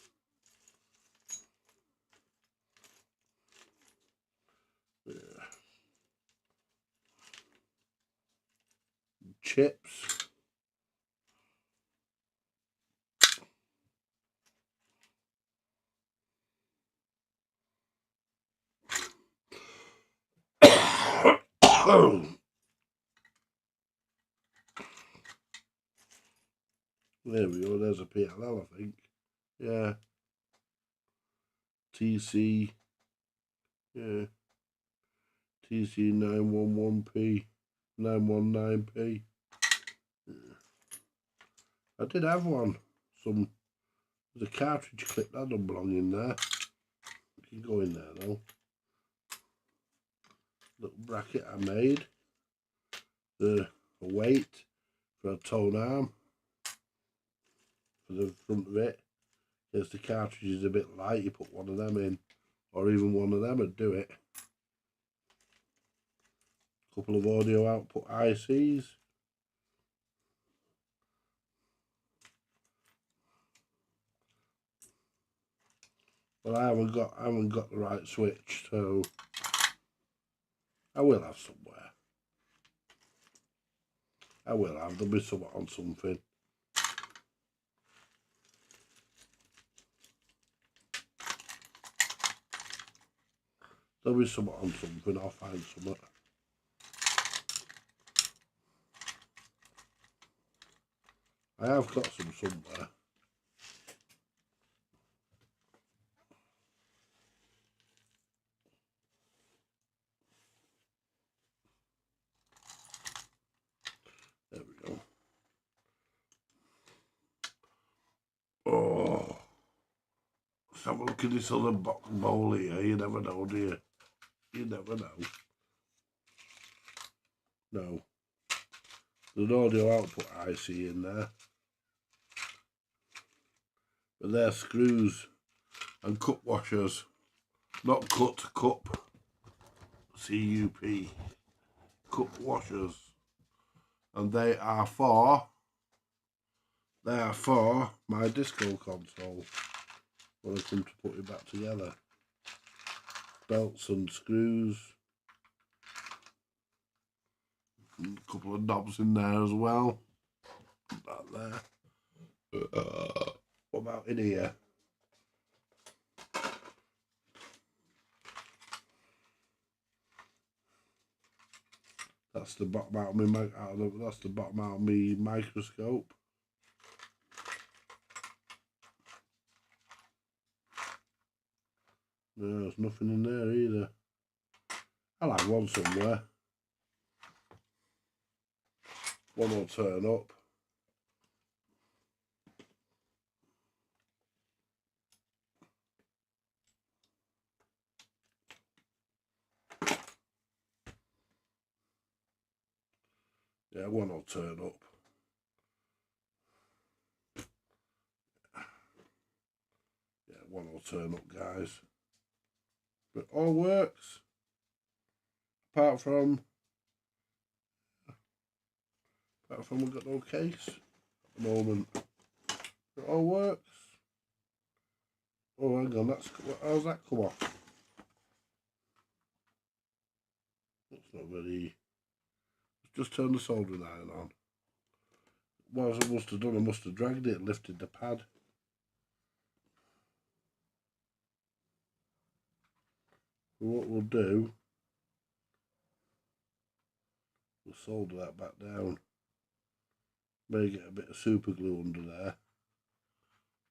Yeah. Chips. There we go, there's a PLL, I think. Yeah. TC. Yeah. TC 911P. 919P. Yeah. I did have one. There's a cartridge clip that don't belong in there. It can go in there though. Little bracket I made. A weight for a tone arm. For the front of it. If the cartridge is a bit light, you put one of them in. Or even one of them would do it. Couple of audio output ICs. Well, I haven't got the right switch, so I will have somewhere. I will have. There'll be something on something. There'll be something on something. I'll find something. I have got some somewhere. There we go. Oh, let's have a look at this other bowl here. You never know, do you? You never know. No. There's an audio output IC in there. But they're screws and cup washers. Not cut, cup. CUP. Cup washers. And they are for my disco console when I come to put it back together. Belts and screws. And a couple of knobs in there as well. That there. What about in here? That's the bottom out of my microscope. No, there's nothing in there either. I'll have one somewhere. One will turn up. Yeah, one will turn up. Yeah, one will turn up, guys. But it all works. Apart from we've got no case at the moment. It all works. Oh, hang on, how's that come off? That's not very... Just turn the soldering iron on. What I must have done, I must have dragged it and lifted the pad. What we'll do, we'll solder that back down. Maybe get a bit of super glue under there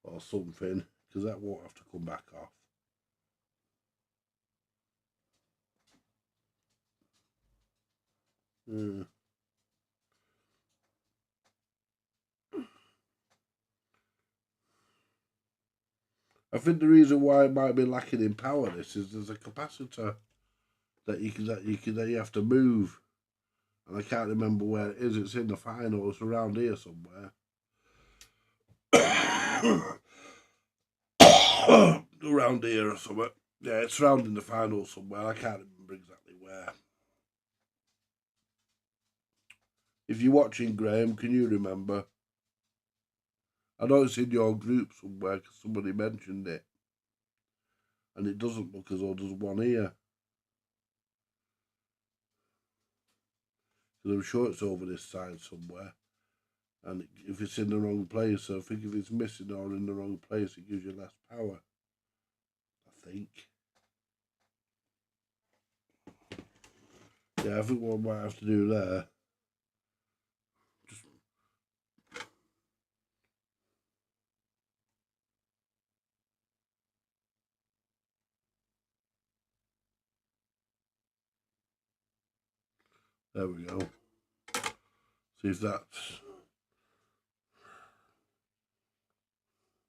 or something, because that won't have to come back off. I think the reason why it might be lacking in power, this is there's a capacitor that you have to move, and I can't remember where it is. It's in the final. It's around here somewhere. Around here or somewhere. Yeah, it's around in the final somewhere. I can't remember exactly where. If you're watching, Graham, can you remember? I know it's in your group somewhere because somebody mentioned it. And it doesn't look as though there's one here. Because I'm sure it's over this side somewhere. And if it's in the wrong place, so I think if it's missing or in the wrong place, it gives you less power. I think. Yeah, I think what I might have to do there. There we go. See if that's...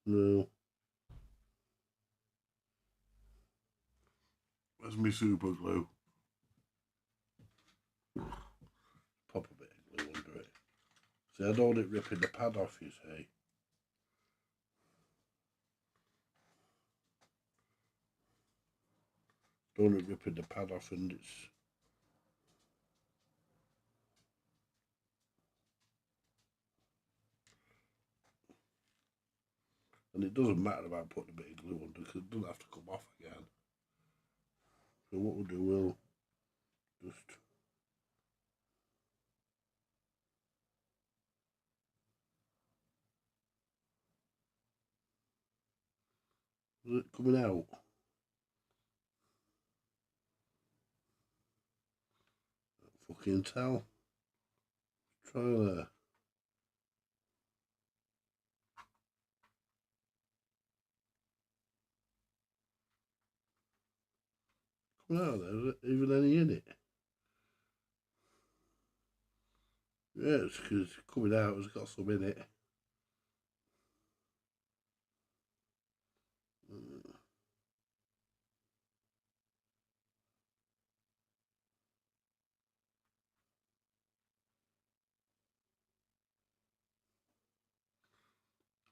No. Where's my super glue? Pop a bit of glue under it. See, I don't want it ripping the pad off, you see. Don't want it ripping the pad off and it's... And it doesn't matter about putting a bit of glue under because it doesn't have to come off again. So what we'll do, we'll just... Is it coming out? Fucking tell. Try there. Coming out there, is there even any in it? Yeah, it's because it's coming out, it's got some in it.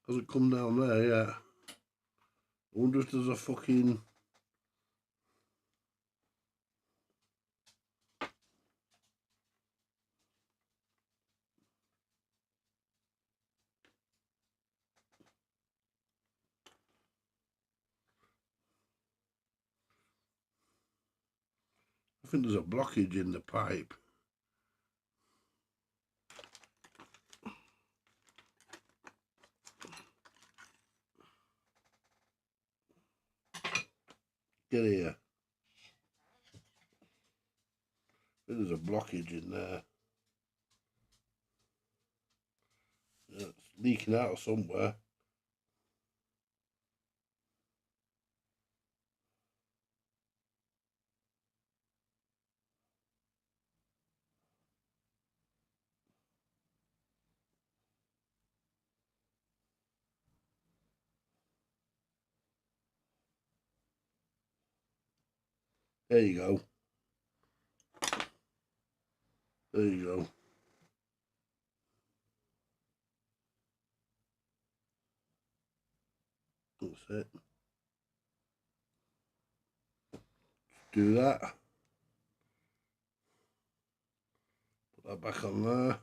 Hasn't come down there yet. I wonder if there's a fucking... I think there's a blockage in the pipe. Get here. I think there's a blockage in there. Yeah, it's leaking out somewhere. There you go. There you go. That's it. Do that. Put that back on there.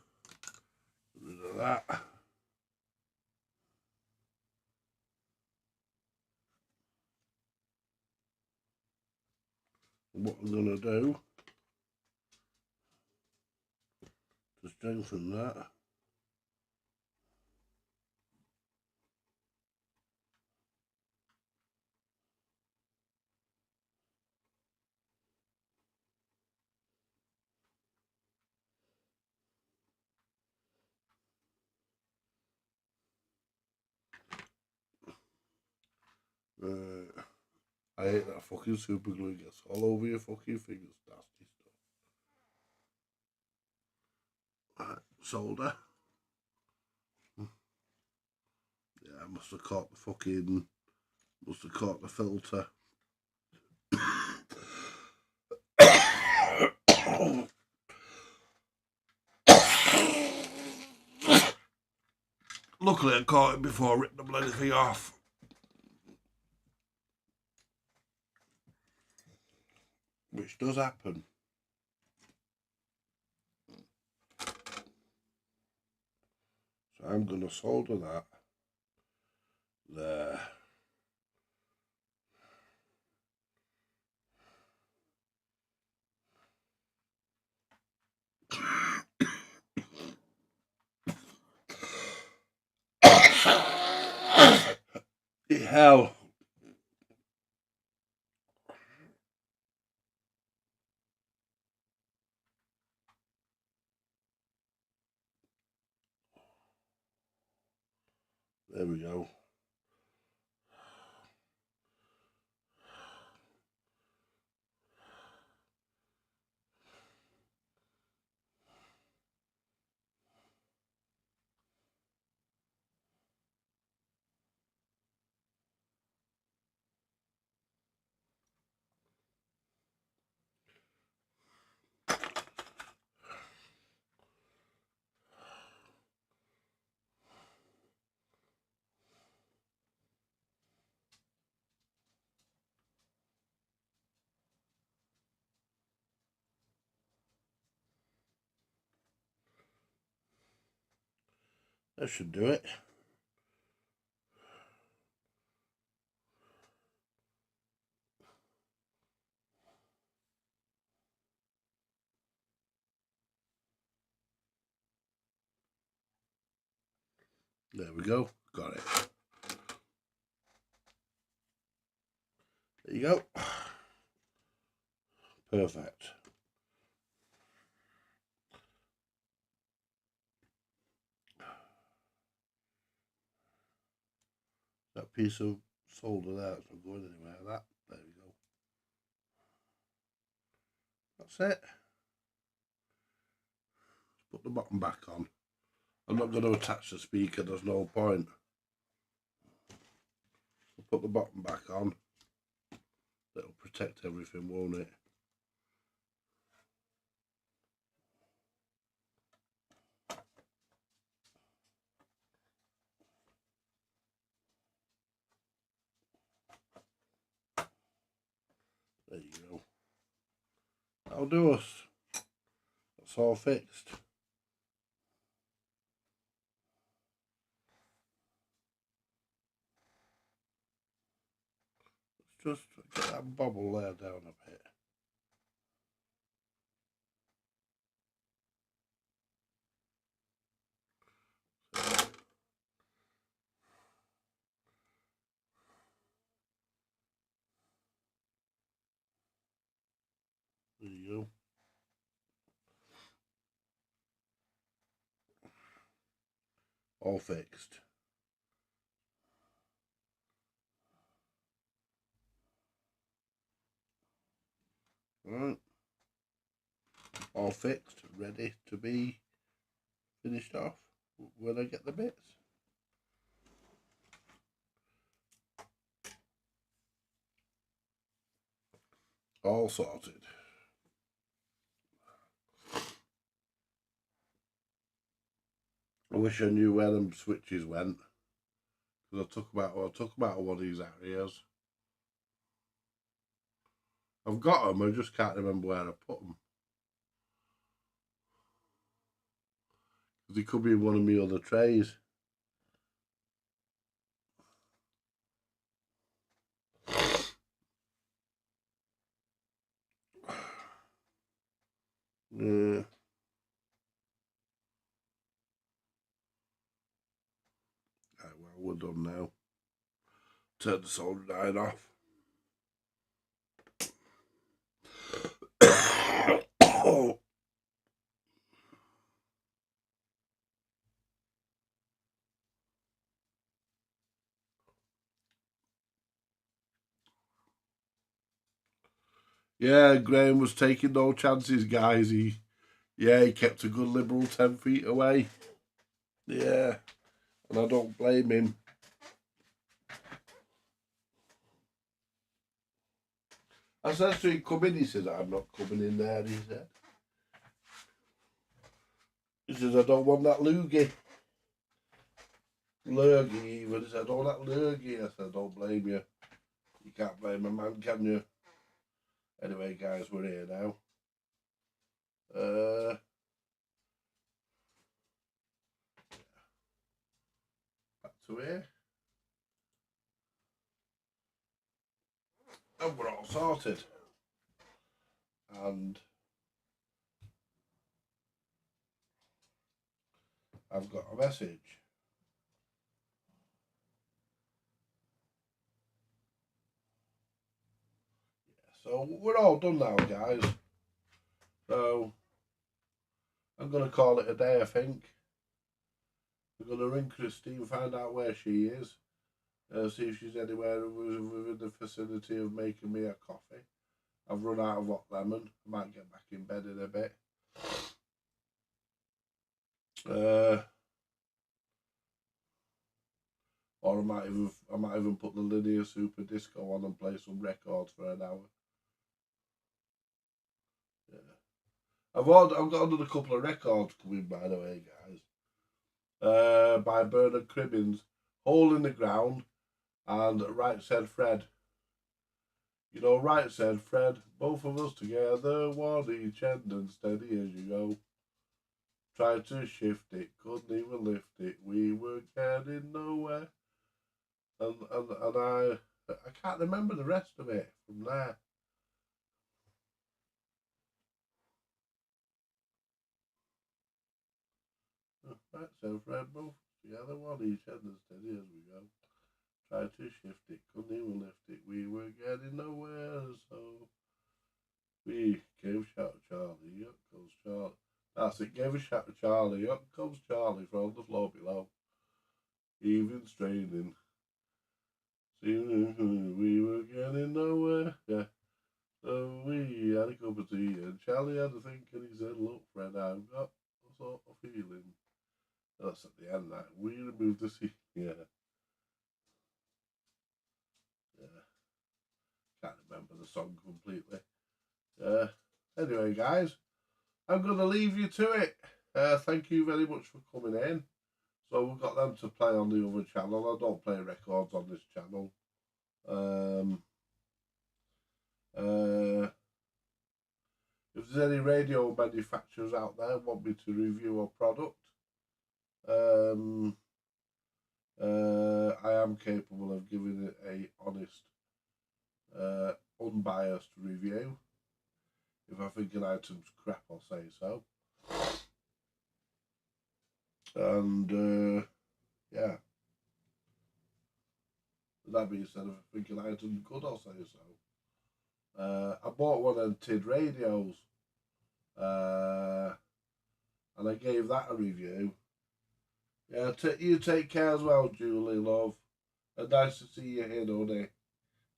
Get rid of that. what I'm going to do to strengthen that. I hate that fucking super glue. It gets all over your fucking fingers. Nasty stuff. Right, solder. Yeah, I must have caught the fucking... Must have caught the filter. Luckily I caught it before I ripped the bloody thing off. Which does happen. So I'm going to solder that there. Hell. There we go. That should do it. There we go. Got it. There you go. Perfect. That piece of solder there, it's not going anywhere. That. There we go. That's it. Put the bottom back on. I'm not going to attach the speaker, there's no point. I'll put the bottom back on. That'll protect everything, won't it? There you go. That'll do us. That's all fixed. Let's just get that bobble there down a bit. There you go. All fixed. Right. All fixed, ready to be finished off when I get the bits. All sorted. I wish I knew where them switches went. Because I took about one of these areas. I've got them, I just can't remember where I put them. Because they could be in one of my other trays. we're done now. Turn the sound line off. Yeah, Graham was taking no chances, guys. He kept a good liberal 10 feet away. Yeah, and I don't blame him. I said to him, come in. He said, I'm not coming in there, he said. He says, I don't want that loogie. Lurgy even. He said, I don't want that lurgy. I said, don't blame you. You can't blame a man, can you? Anyway, guys, we're here now. Back to here. And we're all sorted. And I've got a message. So we're all done now, guys. So I'm going to call it a day, I think. We're going to ring Christine, find out where she is. See if she's anywhere within the vicinity of making me a coffee. I've run out of hot lemon. I might get back in bed in a bit. Or I might even put the Linear Super Disco on and play some records for an hour. Yeah. I've got another couple of records coming, by the way, guys. By Bernard Cribbins, Hole in the Ground, and Right Said Fred. You know, Right Said Fred, both of us together, one each end and steady as you go. Tried to shift it, couldn't even lift it, we were getting nowhere. And I can't remember the rest of it from there. Right, so Fred, both together, one each end and steady as we go. Tried to shift it, couldn't even lift it, we were getting nowhere, so we gave shout Charlie, up goes Charlie. That's it, gave a shout to Charlie, up comes Charlie from the floor below. Even straining. See, we were getting nowhere, yeah. So we had a cup of tea, and Charlie had a think, and he said, look, Fred, I've got a sort of feeling. That's at the end, that we removed the sea. Yeah. Can't remember the song completely. Anyway, guys, I'm going to leave you to it. Thank you very much for coming in. So we've got them to play on the other channel. I don't play records on this channel. If there's any radio manufacturers out there want me to review a product, I am capable of giving it a honest, unbiased review. If I think an item's crap, I'll say so. And yeah. That being said, if I think an item's good, I'll say so. I bought one of them TID radios, and I gave that a review. Yeah, you take care as well, Julie, love. And nice to see you here, honey.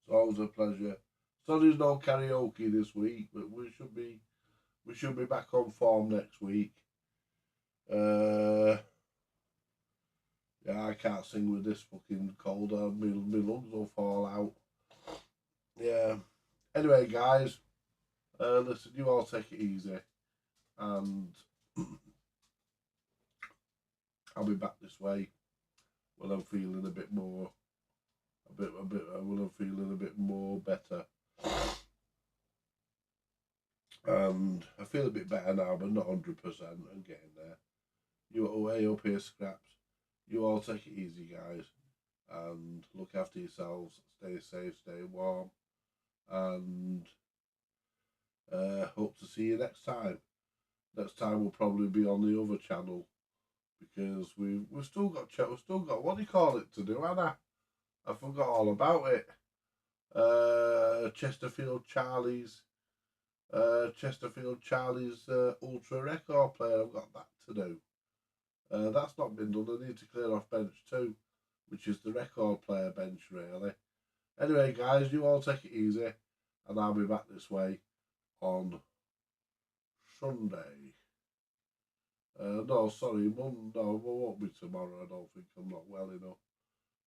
It's always a pleasure. So there's no karaoke this week, but we should be back on form next week. Yeah, I can't sing with this fucking cold. My lungs will fall out. Yeah. Anyway, guys, listen, you all take it easy, and I'll be back this way when I'm feeling a bit more, when I'm feeling a bit more better. And I feel a bit better now, but not 100%. I'm getting there. You are way up here, Scraps. You all take it easy, guys, and look after yourselves. Stay safe, stay warm, and hope to see you next time. Next time will probably be on the other channel, because we've still got what do you call it to do, Anna? I forgot all about it. Chesterfield Charlie's ultra record player. I've got that to do. That's not been done. I need to clear off bench 2, which is the record player bench, really. Anyway, guys, you all take it easy, and I'll be back this way on Sunday. No, sorry, Monday. No, it won't be tomorrow. I don't think I'm not well enough.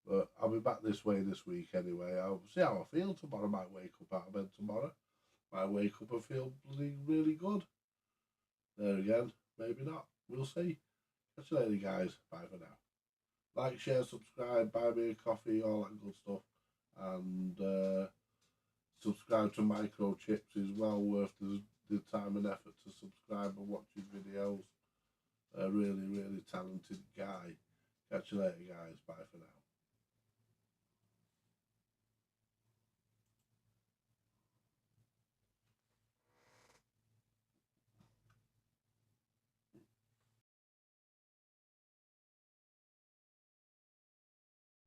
But I'll be back this way this week anyway. I'll see how I feel tomorrow. I might wake up out of bed tomorrow. Might wake up and feel really good. There again, maybe not. We'll see. Catch you later, guys. Bye for now. Like, share, subscribe, buy me a coffee, all that good stuff. And subscribe to Microchips. Is well worth the time and effort to subscribe and watch his videos. A really talented guy. Catch you later, guys. Bye for now.